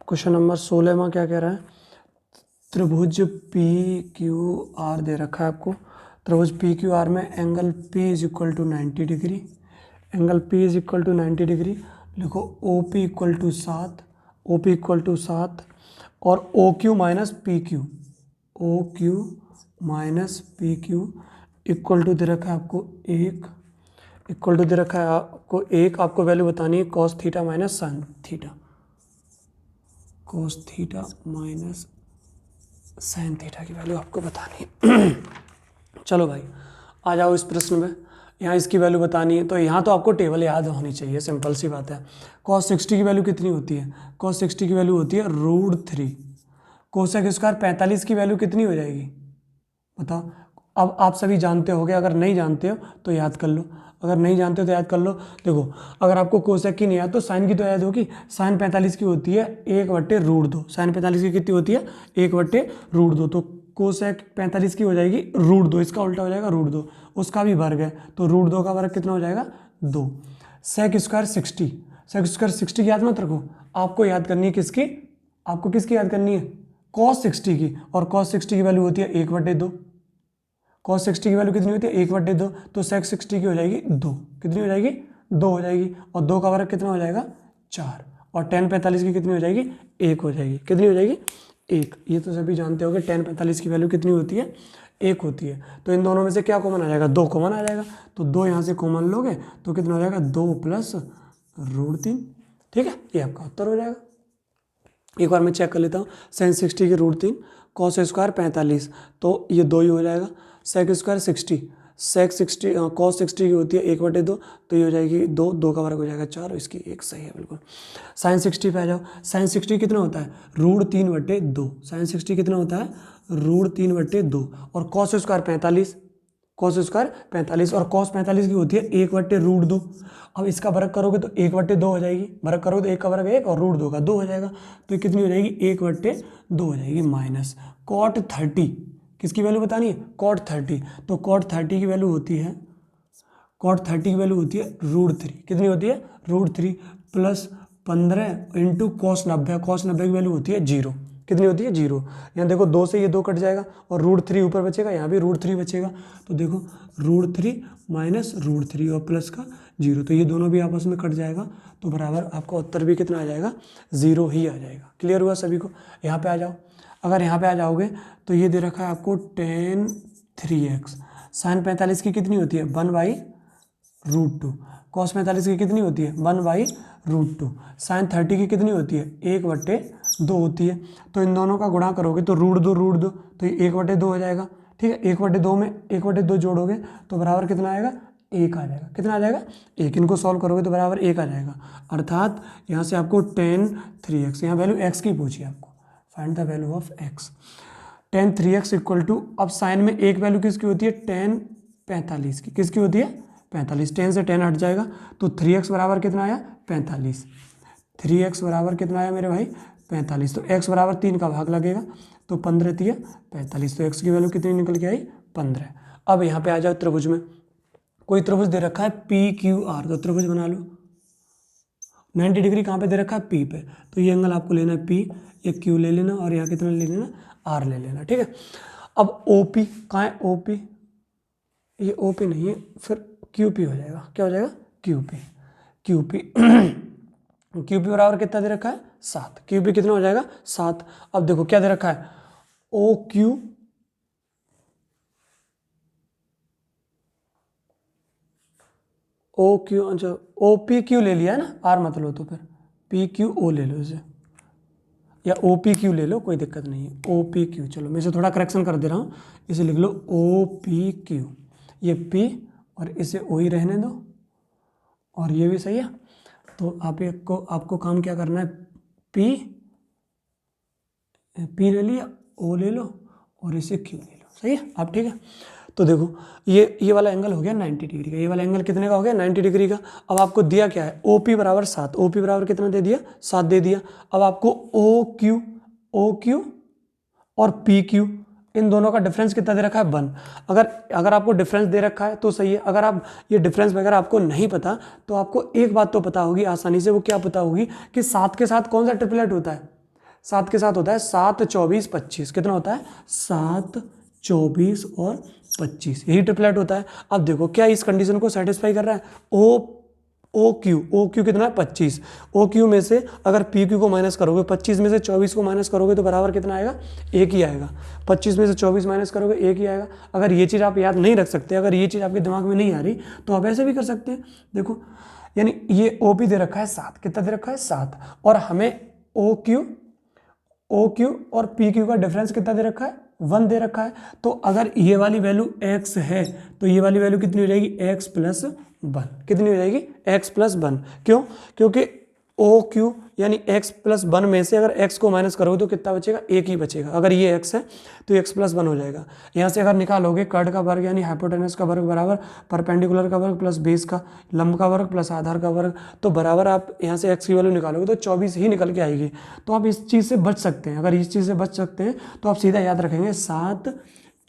क्वेश्चन नंबर 16वां क्या कह रहा है, त्रिभुज पी क्यू आर दे रखा है आपको। त्रिभुज पी क्यू आर में angle P is equal to 90 degree, angle P is equal to 90 degree लिखो। O P equal to 7, O P equal to 7 और O Q minus P Q, O Q minus P Q equal to दे रखा है आपको 1, equal to दे रखा है आपको 1। आपको वैल्यू बतानी है cos theta minus sine theta, cos theta minus sine theta की वैल्यू आपको बतानी है। चलो भाई आ जाओ इस प्रश्न में, यहाँ इसकी वैल्यू बतानी है। तो यहाँ तो आपको टेबल याद होनी चाहिए, सिंपल सी बात है। cos 60 की वैल्यू कितनी होती है? cos 60 की वैल्यू होती है √3। कोसेक स्क्वायर 45 की वैल्यू कितनी हो जाएगी बताओ। अब आप सभी जानते होगे, अगर नहीं जानते हो तो याद कर लो, अगर नहीं जानते हो तो याद कर लो। देखो अगर आपको कोसेक की नहीं याद तो साइन की तो याद होगी। साइन 45 की होती है 1/√2। साइन 45 की कितनी होती है? 1/√2। तो कोसेक 45 की हो जाएगी √2, इसका उल्टा हो जाएगा √2, उसका भी वर्ग है तो √2 का वर्ग कितना हो जाएगा? 2। सेक स्क्वायर 60, सेक स्क्वायर 60 की याद मत रखो, आपको याद करनी है किसकी? आपको किसकी याद करनी है? cos 60 की। और cos 60 की वैल्यू होती है 1/2। cos 60 की वैल्यू कितनी होती है? 1/2। तो sec 60 की हो जाएगी 2। कितनी हो जाएगी? 2 हो जाएगी। और 2 का वर्ग कितना हो जाएगा? 4। और tan 45 की कितनी हो जाएगी? 1 हो जाएगी। कितनी हो जाएगी? 1। ये तो सभी जानते हो कि tan 45 की वैल्यू कितनी होती है? 1 होती है। तो इन दोनों में से क्या कॉमन आ जाएगा? 2 कॉमन आ जाएगा। तो 2 यहाँ से कॉमन लोगे तो कितना हो जाएगा? 2 + √3। ठीक है, ये आपका उत्तर हो जाएगा। एक बार मैं चेक कर लेता हूँ। sin 60 की √3, cos स्क्वायर 45, तो ये 2 ही हो जाएगा। sec स्क्वायर 60, sec 60 cos 60 की होती है 1/2, तो ये हो जाएगी 2, 2 का वर्ग हो जाएगा 4, और इसकी 1 सही है बिल्कुल। sin 60 पे आ जाओ। sin 60 कितना होता है? √3/2। sin 60 कितना होता है? √3/2। और cos स्क्वायर 45, cos स्क्वायर 45, और cos 45 की होती है 1/√2। अब इसका वर्ग करोगे तो 1/2 हो जाएगी, वर्ग करोगे तो 1 का वर्ग 1 और √2 का 2 हो जाएगा, तो ये कितनी हो जाएगी? 1/2 हो जाएगी। माइनस cot 30, किसकी वैल्यू बतानी है? cot 30। तो cot 30 की वैल्यू होती है, cot 30 की वैल्यू होती है √3। कितनी होती है? √3 + 15 इंटू cos 90। cos 90 की वैल्यू होती है 0। कितनी होती है? 0। यहाँ देखो 2 से ये 2 कट जाएगा और √3 ऊपर बचेगा, यहाँ भी √3 बचेगा। तो देखो √3 माइनस √3 और प्लस का 0, तो ये दोनों भी आपस में कट जाएगा, तो बराबर आपका उत्तर भी कितना आ जाएगा? 0 ही आ जाएगा। क्लियर हुआ सभी को? यहाँ पे आ जाओ। अगर यहाँ पे आ जाओगे तो ये दे रखा है आपको tan 3x। साइन 45 की कितनी होती है? 1/√2। cos 45 की कितनी होती है? 1/√2। साइन 30 की कितनी होती है? 1/2 होती है। तो इन दोनों का गुणा करोगे तो √2 तो ये 1/2 हो जाएगा। ठीक है, 1/2 में 1/2 जोड़ोगे तो बराबर कितना आएगा? 1 आ जाएगा। कितना आ जाएगा? 1। इनको सॉल्व करोगे तो बराबर 1 आ जाएगा। अर्थात यहाँ से आपको tan 3x, यहाँ वैल्यू x की पूछी आपको, find the value of x। tan 3x equal to, अब साइन में एक वैल्यू किसकी होती है? tan 45 की। किसकी होती है? 45। tan से tan हट जाएगा तो 3x बराबर कितना आया? 45। 3x बराबर कितना आया मेरे भाई? 45। तो x बराबर 3 का भाग लगेगा, तो 15 3 45। तो x की वैल्यू कितनी निकल के आई? 15। अब यहाँ पे आ जाओ त्रिभुज में। कोई त्रिभुज दे रखा है PQR, तो त्रिभुज बना लो। 90 डिग्री कहाँ पे दे रखा है? P पे, तो ये एंगल आपको लेना है P, ये Q ले लेना, और यहाँ कितना ले लेना? R ले लेना। ठीक है, अब OP कहाँ है? OP, ये OP नहीं है, फिर QP हो जाएगा। क्या हो जाएगा? QP QP बराबर कितना दे रखा है? 7। QP कितना हो जाएगा? 7। अब देखो क्या दे रखा है? OQ अच्छा OPQ ले लिया है ना, R मत लो, तो फिर PQO ले लो इसे, या OPQ ले लो, कोई दिक्कत नहीं है। OPQ, चलो मैं इसे थोड़ा करेक्शन कर दे रहा हूँ, इसे लिख लो OPQ। ये P और इसे O ही रहने दो, और ये भी सही है। तो आपको काम क्या करना है? P ले लिया, O ले लो, और इसे Q ले लो। सही है आप? ठीक है, तो देखो ये वाला एंगल हो गया 90 डिग्री का। ये वाला एंगल कितने का हो गया? 90 डिग्री का। अब आपको दिया क्या है? OP बराबर 7। OP बराबर कितना दे दिया? 7 दे दिया। अब आपको OQ और PQ, इन दोनों का डिफरेंस कितना दे रखा है? 1। अगर आपको डिफरेंस दे रखा है तो सही है। अगर आप ये डिफरेंस वगैरह आपको नहीं पता तो आपको एक बात तो पता होगी आसानी से, वो क्या पता होगी कि 7 के साथ कौन सा ट्रिपलेट होता है? 7 के साथ होता है 7, 24, 25। कितना होता है? 7, 24 और 25, यही ट्रिपलेट होता है। अब देखो क्या इस कंडीशन को सेटिस्फाई कर रहा है? OQ कितना है? 25। OQ में से अगर PQ को माइनस करोगे, 25 में से 24 को माइनस करोगे तो बराबर कितना आएगा? 1 ही आएगा। 25 में से 24 माइनस करोगे 1 ही आएगा। अगर ये चीज़ आप याद नहीं रख सकते, अगर ये चीज़ आपके दिमाग में नहीं आ रही, तो आप ऐसे भी कर सकते हैं। देखो यानी ये OP दे रखा है 7, कितना दे रखा है? 7, और हमें OQ ओ क्यू और पी क्यू का डिफरेंस कितना दे रखा है, 1 दे रखा है। तो अगर ये वाली वैल्यू x है तो ये वाली वैल्यू कितनी हो जाएगी, x प्लस 1। कितनी हो जाएगी, x प्लस 1। क्यों, क्योंकि ओ क्यू यानी x प्लस 1 में से अगर x को माइनस करोगे तो कितना बचेगा, एक ही बचेगा। अगर ये x है तो x प्लस 1 हो जाएगा। यहाँ से अगर निकालोगे कर्ड का वर्ग यानी हाइपोटेनस का वर्ग बराबर परपेंडिकुलर का वर्ग प्लस बेस का लंब का वर्ग प्लस आधार का वर्ग, तो बराबर आप यहाँ से x की वैल्यू निकालोगे तो 24 ही निकल के आएगी। तो आप इस चीज़ से बच सकते हैं। अगर इस चीज़ से बच सकते हैं तो आप सीधा याद रखेंगे 7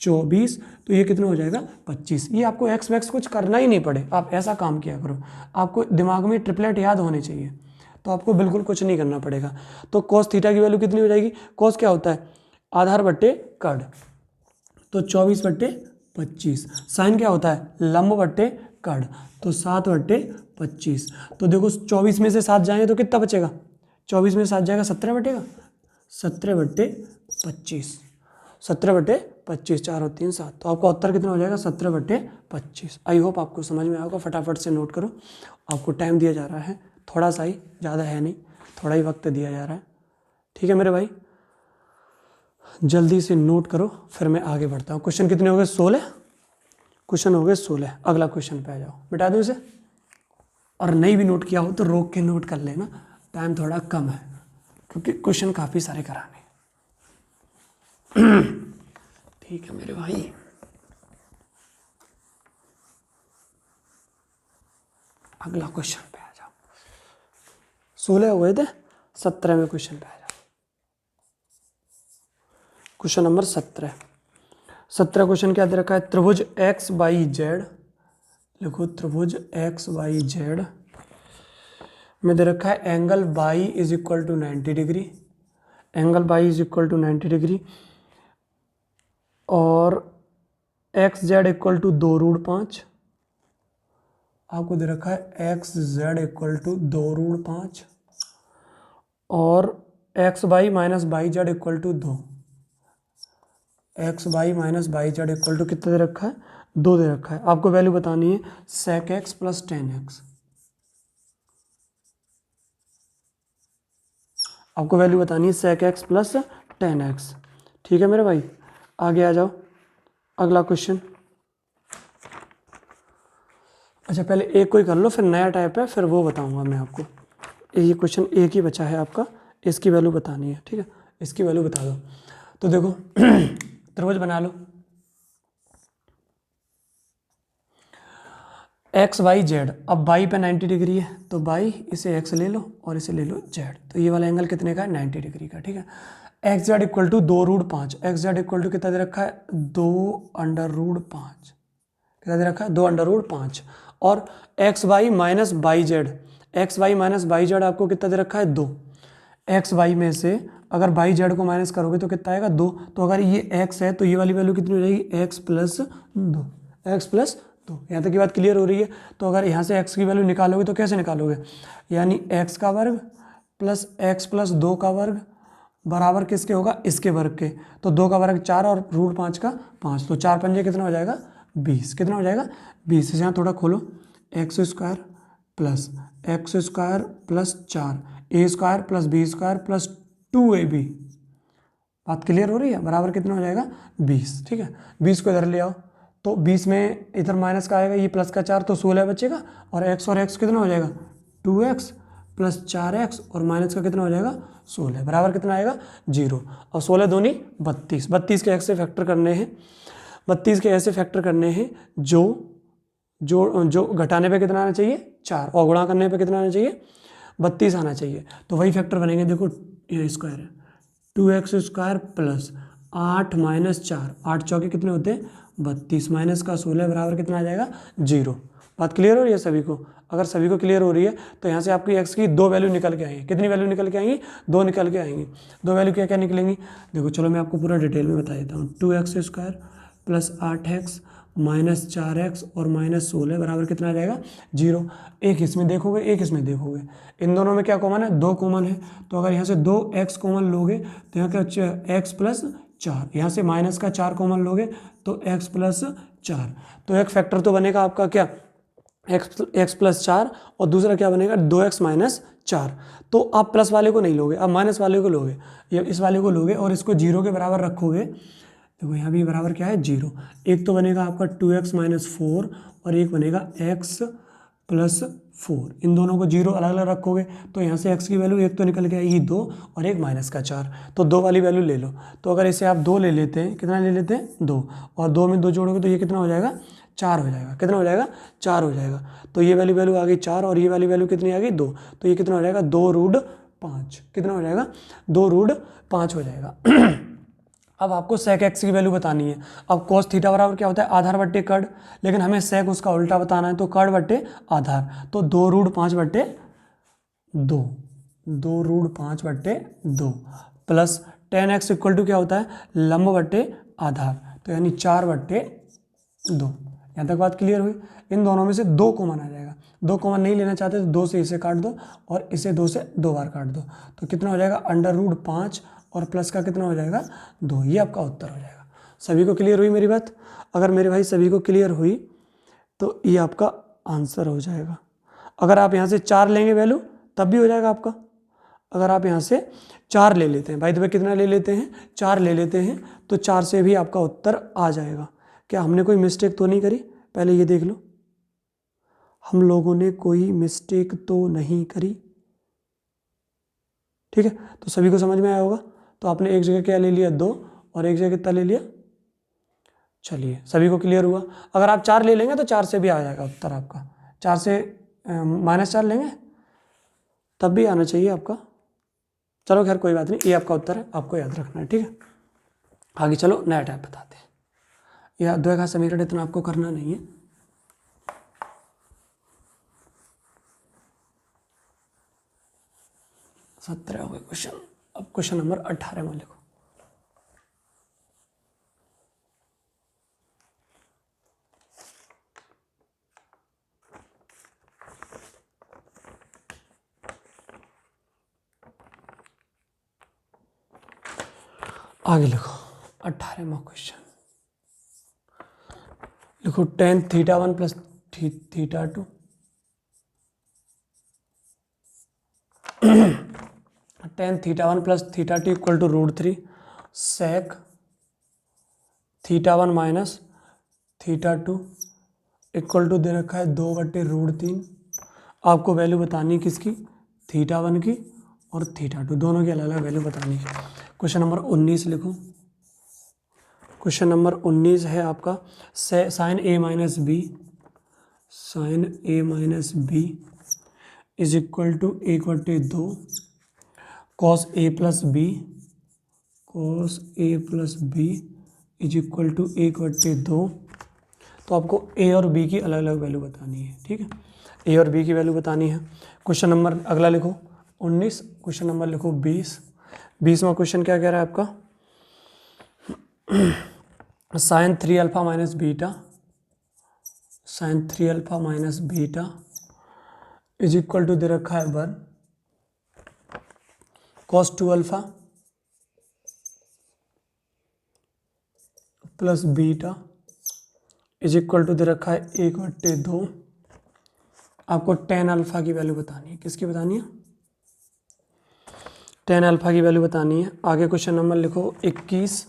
24, तो ये कितना हो जाएगा 25। ये आपको एक्स वैक्स कुछ करना ही नहीं पड़े, आप ऐसा काम किया करो। आपको दिमाग में ट्रिपलेट याद होने चाहिए, तो आपको बिल्कुल कुछ नहीं करना पड़ेगा। तो cos थीटा की वैल्यू कितनी हो जाएगी, cos क्या होता है, आधार बट्टे कर्ड, तो 24 बट्टे 25। साइन क्या होता है, लंब बट्टे कर्ड, तो 7 बट्टे 25। तो देखो 24 में से 7 जाएंगे तो कितना बचेगा, 24 में से 7 जाएगा 17 बटेगा, 17 बट्टे 25, 17 बट्टे 25, 4 और 3 7। तो आपका उत्तर कितना हो जाएगा, 17 बट्टे 25। आई होप आपको समझ में आएगा। फटाफट से नोट करो, आपको टाइम दिया जा रहा है थोड़ा सा ही, ज़्यादा है नहीं, थोड़ा ही वक्त दिया जा रहा है। ठीक है मेरे भाई, जल्दी से नोट करो, फिर मैं आगे बढ़ता हूँ। क्वेश्चन कितने हो गए, 16 क्वेश्चन हो गए 16। अगला क्वेश्चन पे आ जाओ, मिटा दो इसे। और नहीं भी नोट किया हो तो रोक के नोट कर लेना, टाइम थोड़ा कम है क्योंकि क्वेश्चन काफ़ी सारे कराने। ठीक है मेरे भाई, अगला क्वेश्चन पे आ जाओ। 16 हो गए थे, 17 में क्वेश्चन पे आ जाओ। Question number 17। 17 क्वेश्चन क्या दे रखा है, त्रिभुज एक्स वाई जेड, लिखो त्रिभुज एक्स वाई जेड में दे रखा है angle Y is equal to 90 degree, angle Y is equal to 90 degree, और एक्स जेड इक्वल टू 2√5। आपको दे रखा है एक्स जेड इक्वल टू 2√5 और X Y minus Y Z equal to 2। X Y minus Y Z equal to कितना दे रखा है, 2 दे रखा है। आपको वैल्यू बतानी है sec x plus ten x. आपको वैल्यू बतानी है sec x plus ten x. ठीक है मेरे भाई, आगे आ जाओ। अगला क्वेश्चन, अच्छा पहले एक कोई कर लो, फिर नया टाइप है, फिर वो बताऊंगा मैं आपको। ये क्वेश्चन एक ही बचा है आपका, इसकी वैल्यू बतानी है। ठीक है, इसकी वैल्यू बता दो। तो देखो त्रिभुज बना लो, एक्स वाई जेड। अब वाई पे 90 डिग्री है तो वाई, इसे एक्स ले लो और इसे ले लो जेड, तो ये वाला एंगल कितने का है, 90 डिग्री का। ठीक है, X Z equal to 2√5, X Z equal to कितना दे रखा है, 2√5। कितना दे रखा है, 2√5। और X Y minus Y Z, X Y minus Y Z आपको कितना दे रखा है, 2। एक्स वाई में से अगर वाई जेड को माइनस करोगे तो कितना आएगा, 2। तो अगर ये एक्स है तो ये वाली वैल्यू कितनी हो जाएगी, एक्स प्लस 2, एक्स प्लस 2। यहाँ तक की बात क्लियर हो रही है। तो अगर यहाँ से एक्स की वैल्यू निकालोगे तो कैसे निकालोगे, यानी एक्स का वर्ग प्लस एक्स प्लस 2 का वर्ग बराबर किसके होगा, इसके वर्ग के। तो 2 का वर्ग 4 और √5 का 5, तो 4 पंजे कितना हो जाएगा, 20। कितना हो जाएगा, 20। यहाँ थोड़ा खोलो, x square plus x square plus 4 A square plus B square plus 2ab। बात क्लियर हो रही है, बराबर कितना हो जाएगा, 20। ठीक है, 20 को इधर ले आओ, तो 20 में इधर माइनस का आएगा, ये प्लस का 4, तो 16 बचेगा। और x कितना हो जाएगा, 2x प्लस 4x और माइनस का कितना हो जाएगा, 16, बराबर कितना आएगा, 0। और 16 दूनी 32, 32 के x से फैक्टर करने हैं, 32 के ऐसे फैक्टर करने हैं जो घटाने पे कितना आना चाहिए, 4, और गुणा करने पे कितना आना चाहिए, 32 आना चाहिए। तो वही फैक्टर बनेंगे। देखो ये स्क्वायर है, 2x स्क्वायर प्लस 8 माइनस 4, 8 चौके कितने होते हैं, 32, माइनस का 16 बराबर कितना आ जाएगा, 0। बात क्लियर हो रही है सभी को? अगर सभी को क्लियर हो रही है तो यहाँ से आपकी x की 2 वैल्यू निकल के आएंगी। कितनी वैल्यू निकल के आएंगी, 2 निकल के आएंगी। 2 वैल्यू क्या क्या निकलेंगी, देखो चलो मैं आपको पूरा डिटेल में बता देता हूँ। 2x square plus 8x minus 4x और माइनस 16 बराबर कितना आ जाएगा, 0। एक इसमें देखोगे, एक इसमें देखोगे, इन दोनों में क्या कॉमन है, 2 कॉमन है। तो अगर यहाँ से 2x कॉमन लोगे तो यहाँ क्या, x प्लस 4, यहाँ से माइनस का 4 कॉमन लोगे तो x प्लस 4। तो एक फैक्टर तो बनेगा आपका क्या, एक्स प्लस 4 और दूसरा क्या बनेगा 2x माइनस 4। तो आप प्लस वाले को नहीं लोगे, आप माइनस वाले को लोगे, ये इस वाले को लोगे और इसको 0 के बराबर रखोगे। देखो यहाँ भी बराबर क्या है 0। एक तो बनेगा आपका 2x माइनस 4 और एक बनेगा x प्लस 4। इन दोनों को 0 अलग अलग रखोगे तो यहाँ से x की वैल्यू एक तो निकल के आएगी 2 और एक माइनस का 4, तो 2 वाली वैल्यू ले लो। तो अगर इसे आप 2 ले लेते हैं, कितना ले लेते हैं 2, और 2 में 2 जोड़ोगे तो ये कितना हो जाएगा 4 हो जाएगा। कितना हो जाएगा 4 हो जाएगा। तो ये वाली वैल्यू आ गई 4 और ये वाली वैल्यू कितनी आ गई 2, तो ये कितना हो जाएगा 2√5। कितना हो जाएगा 2√5 हो जाएगा। अब आपको सेक एक्स की वैल्यू बतानी है। अब कोस थीटा बराबर क्या होता है आधार बट्टे कर्ड, लेकिन हमें सेक उसका उल्टा बताना है, तो कर्ड बट्टे आधार, तो 2√5/2, 2√5/2 plus tan x equal to क्या होता है लंब बट्टे आधार, तो यानी 4/2। यहाँ तक बात क्लियर हुई। इन दोनों में से 2 कॉमन आ जाएगा, 2 कॉमन नहीं लेना चाहते तो 2 से इसे काट दो और इसे 2 से 2 बार काट दो, तो कितना हो जाएगा √5 और प्लस का कितना हो जाएगा 2। ये आपका उत्तर हो जाएगा। सभी को क्लियर हुई मेरी बात? अगर मेरे भाई सभी को क्लियर हुई तो ये आपका आंसर हो जाएगा। अगर आप यहाँ से 4 लेंगे वैल्यू तब भी हो जाएगा आपका। अगर आप यहाँ से 4 ले लेते हैं, भाई तो कितना ले लेते हैं 4 ले लेते हैं, तो 4 से भी आपका उत्तर आ जाएगा। क्या हमने कोई मिस्टेक तो नहीं करी? पहले ये देख लो, हम लोगों ने कोई मिस्टेक तो नहीं करी। ठीक है, तो सभी को समझ में आया होगा। तो आपने एक जगह क्या ले लिया 2 और एक जगह कितना ले लिया। चलिए सभी को क्लियर हुआ। अगर आप 4 ले लेंगे तो 4 से भी आ जाएगा उत्तर आपका। 4 से -4 लेंगे तब भी आना चाहिए आपका। चलो खैर कोई बात नहीं, ये आपका उत्तर है, आपको याद रखना है। ठीक है, आगे चलो नया टाइप बताते हैं। यह द्विघात समीकरण इतना आपको करना नहीं है। सत्रह हो गए क्वेश्चन। अब क्वेश्चन नंबर 18 में लिखो। आगे लिखो 18वां क्वेश्चन लिखो। tan θ1 plus θ2 tan θ1 plus θ2 equal to √3 sec θ1 minus θ2 equal to दे रखा है 2/√3। आपको वैल्यू बतानी है किसकी, θ1 की और θ2 दोनों की अलग अलग वैल्यू बतानी है। क्वेश्चन नंबर 19 लिखो। क्वेश्चन नंबर 19 है आपका sine a minus B is equal to 1/2 cos a plus B is equal to 1/2। तो आपको a और b की अलग अलग वैल्यू बतानी है। ठीक है, a और b की वैल्यू बतानी है। क्वेश्चन नंबर अगला लिखो 19। क्वेश्चन नंबर लिखो 20वां क्वेश्चन क्या कह रहा है आपका, sine 3α minus beta is equal to दे रखा है 1 cos 2α plus beta is equal to दे रखा है 1/2। आपको tan अल्फा की वैल्यू बतानी है। किसकी बतानी है, tan अल्फा की वैल्यू बतानी है। आगे क्वेश्चन नंबर लिखो 21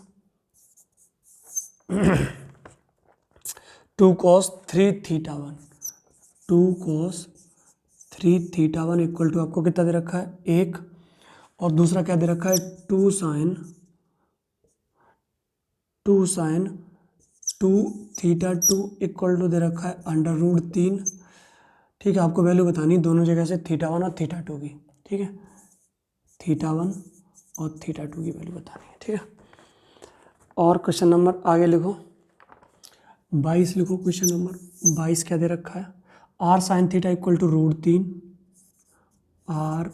2 cos 3θ1 इक्वल टू आपको कितना दे रखा है 1 और दूसरा क्या दे रखा है 2 साइन 2θ2 इक्वल टू दे रखा है √3। ठीक है, आपको वैल्यू बतानी दोनों जगह से θ1 और θ2 की। ठीक है, θ1 और θ2 की वैल्यू बतानी है। ठीक है, और क्वेश्चन नंबर आगे लिखो 22 लिखो। क्वेश्चन नंबर 22 क्या दे रखा है, r sin θ equal to √3 r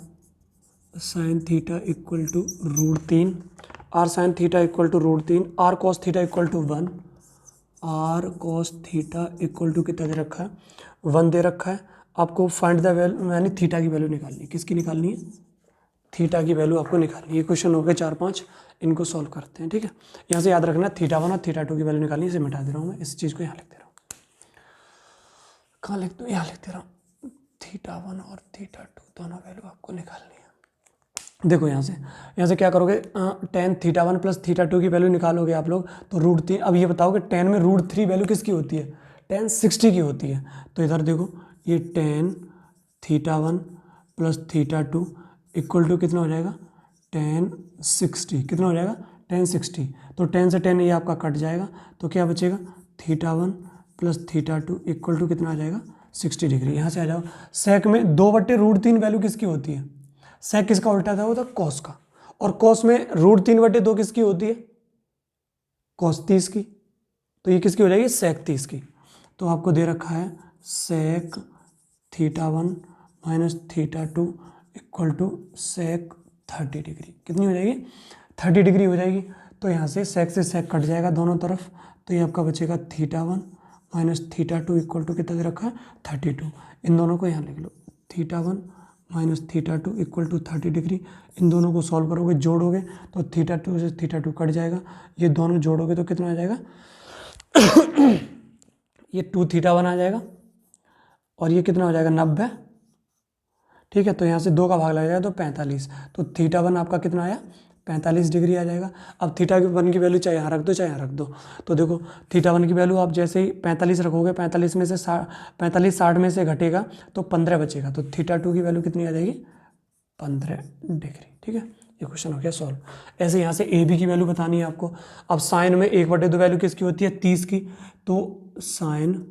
sin θ equal to √3 r sin θ equal to √3 r cos θ equal to 1 r cos θ equal to कितना दे रखा है 1 दे रखा है। आपको फाइंड द वैल्यू यानी थीटा की वैल्यू निकालनी है। किसकी निकालनी है, थीटा की वैल्यू आपको निकालनी है। क्वेश्चन हो गए 4-5, इनको सॉल्व करते हैं। ठीक है, यहाँ से याद रखना θ1 और θ2 की वैल्यू निकालनी है। इसे मिटा दे रहा हूँ मैं, इस चीज़ को यहाँ लिख दे रहा कहाँ लिख दूँ, यहाँ लिख दे रहा हूँ। θ1 और θ2 दोनों वैल्यू आपको निकालनी है। देखो यहाँ से क्या करोगे, tan θ1 प्लस θ2 की वैल्यू निकालोगे आप लोग तो √3। अब ये बताओ कि tan में √3 वैल्यू किसकी होती है, tan 60 की होती है। तो इधर देखो ये tan θ1 प्लस θ2 इक्वल टू कितना हो जाएगा, tan 60। कितना हो जाएगा, tan 60। तो tan से tan ये आपका कट जाएगा, तो क्या बचेगा, θ1 प्लस θ2 इक्वल टू कितना आ जाएगा, 60 डिग्री। यहाँ से आ जाओ, सेक में 2/√3 वैल्यू किसकी होती है, सेक किसका उल्टा था, वो था कॉस का। और कॉस में √3/2 किसकी होती है, कॉस 30 की। तो ये किसकी हो जाएगी, सेक 30 की। तो आपको दे रखा है sec θ1 minus θ2 equal to sec 30 degree. कितनी हो जाएगी, 30 डिग्री हो जाएगी। तो यहाँ से सेक कट जाएगा दोनों तरफ, तो ये आपका बचेगा θ1 माइनस θ2 इक्वल टू कितना दे रखा है, 32। इन दोनों को यहाँ लिख लो, θ1 माइनस θ2 इक्वल टू 30 डिग्री। इन दोनों को सॉल्व करोगे, जोड़ोगे तो θ2 से θ2 कट जाएगा, ये दोनों जोड़ोगे तो कितना आ जाएगा ये 2θ1 आ जाएगा और ये कितना हो जाएगा, 90। ठीक है, तो यहाँ से 2 का भाग लग जाएगा तो 45। तो θ1 आपका कितना आया, 45 डिग्री आ जाएगा। अब θ1 की वैल्यू चाहे यहाँ रख दो चाहे यहाँ रख दो। तो देखो θ1 की वैल्यू आप जैसे ही 45 रखोगे, 45 में से 60 में से घटेगा तो 15 बचेगा। तो θ2 की वैल्यू कितनी आ जाएगी, 15 डिग्री। ठीक है, ये क्वेश्चन हो गया सॉल्व। ऐसे यहाँ से ए बी की वैल्यू बतानी है आपको। अब साइन में 1/2 वैल्यू किसकी होती है, 30 की। तो sine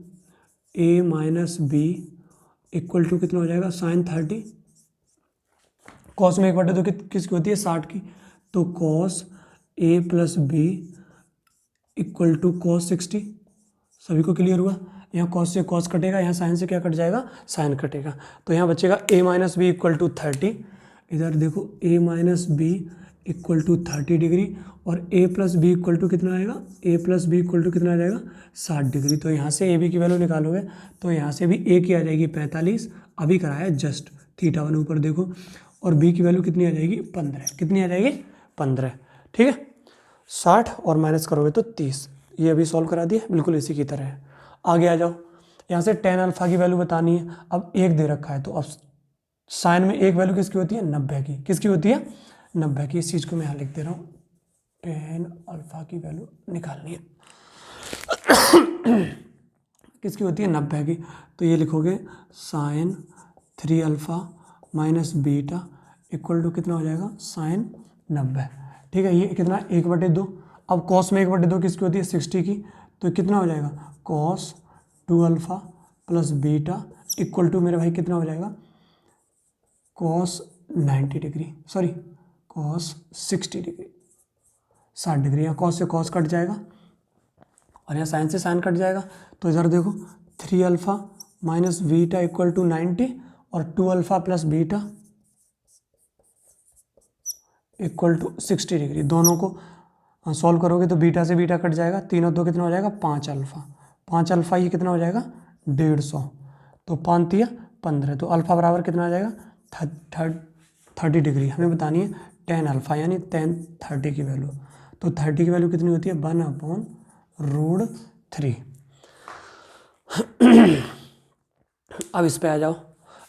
A minus B equal to कितना हो जाएगा, साइन 30। कॉस में 1/2 किसकी होती है, 60 की। तो cos A plus B equal to cos 60। सभी को क्लियर हुआ। यहाँ कॉस से कॉस कटेगा, यहाँ साइन से क्या कट जाएगा, साइन कटेगा। तो यहाँ बचेगा a minus B equal to 30। इधर देखो a minus B equal to 30 degree और a plus B equal to कितना आएगा, a plus B equal to कितना आ जाएगा, 60 डिग्री। तो यहाँ से ए बी की वैल्यू निकालोगे तो यहाँ से भी a की आ जाएगी 45, अभी कराया जस्ट। θ1 ऊपर देखो, और b की वैल्यू कितनी आ जाएगी, 15। कितनी आ जाएगी, 15। ठीक है, 60 और माइनस करोगे तो 30। ये अभी सॉल्व करा दिया, बिल्कुल इसी की तरह है। आगे आ जाओ, यहाँ से tan अल्फा की वैल्यू बतानी है। अब 1 दे रखा है, तो अब साइन में 1 वैल्यू किसकी होती है, 90 की। किसकी होती है, 90 की। इस चीज़ को मैं यहाँ लिख दे रहा हूँ, tan अल्फा की वैल्यू निकालनी है किसकी होती है, 90 की। तो ये लिखोगे sine 3 alpha minus beta equal to कितना हो जाएगा, साइन 90। ठीक है, ये कितना, 1/2। अब कॉस में 1/2 किसकी होती है, 60 की। तो कितना हो जाएगा, cos 2 alpha plus beta equal to मेरे भाई कितना हो जाएगा, cos 90 degree, sorry cos 60 degree, 60 degree. यहाँ कॉस से कॉस कट जाएगा और यहाँ साइन से साइन कट जाएगा। तो इधर देखो 3 alpha minus beta equal to 90 और 2 alpha plus beta equal to 60 degree. दोनों को सॉल्व करोगे तो बीटा से बीटा कट जाएगा, 3 और 2 कितना हो जाएगा, 5 अल्फा। 5 अल्फा ये कितना हो जाएगा, 150। तो 5 तिया 15। तो अल्फा बराबर कितना आ जाएगा, 30 डिग्री। हमें बतानी है tan अल्फा यानी tan 30 की वैल्यू। तो 30 की वैल्यू कितनी होती है, 1/√3। अब इस पे आ जाओ,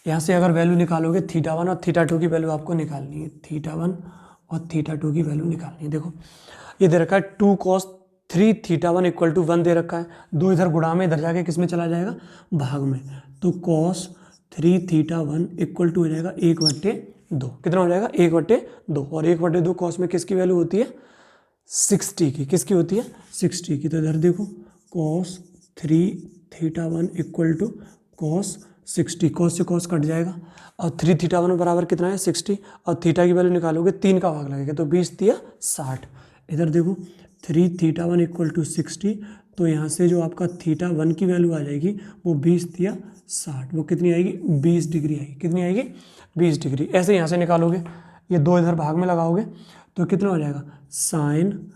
यहाँ से अगर वैल्यू निकालोगे θ1 और θ2 की वैल्यू आपको निकालनी है। θ1 और θ2 की वैल्यू निकालनी है। देखो ये दे रखा है 2 cos 3 θ1 इक्वल टू 1 दे रखा है। 2 इधर गुणा में, इधर जाके किस में चला जाएगा, भाग में। तो cos 3 θ1 इक्वल टू हो जाएगा 1/2। कितना हो जाएगा, 1/2। और 1/2 cos में किसकी वैल्यू होती है, 60 की। किसकी होती है, 60 की। तो इधर देखो cos 3 θ1 equal to cos 60। cos से cos कट जाएगा और 3 θ1 बराबर कितना है, 60। और थीटा की वैल्यू निकालोगे, 3 का भाग लगेगा तो 20 तिया 60। इधर देखो 3 θ1 इक्वल टू 60। तो यहाँ से जो आपका θ1 की वैल्यू आ जाएगी वो 20 तिया 60। वो कितनी आएगी, 20 डिग्री आएगी। कितनी आएगी, 20 डिग्री। ऐसे यहाँ से निकालोगे, ये 2 इधर भाग में लगाओगे तो कितना हो जाएगा, साइन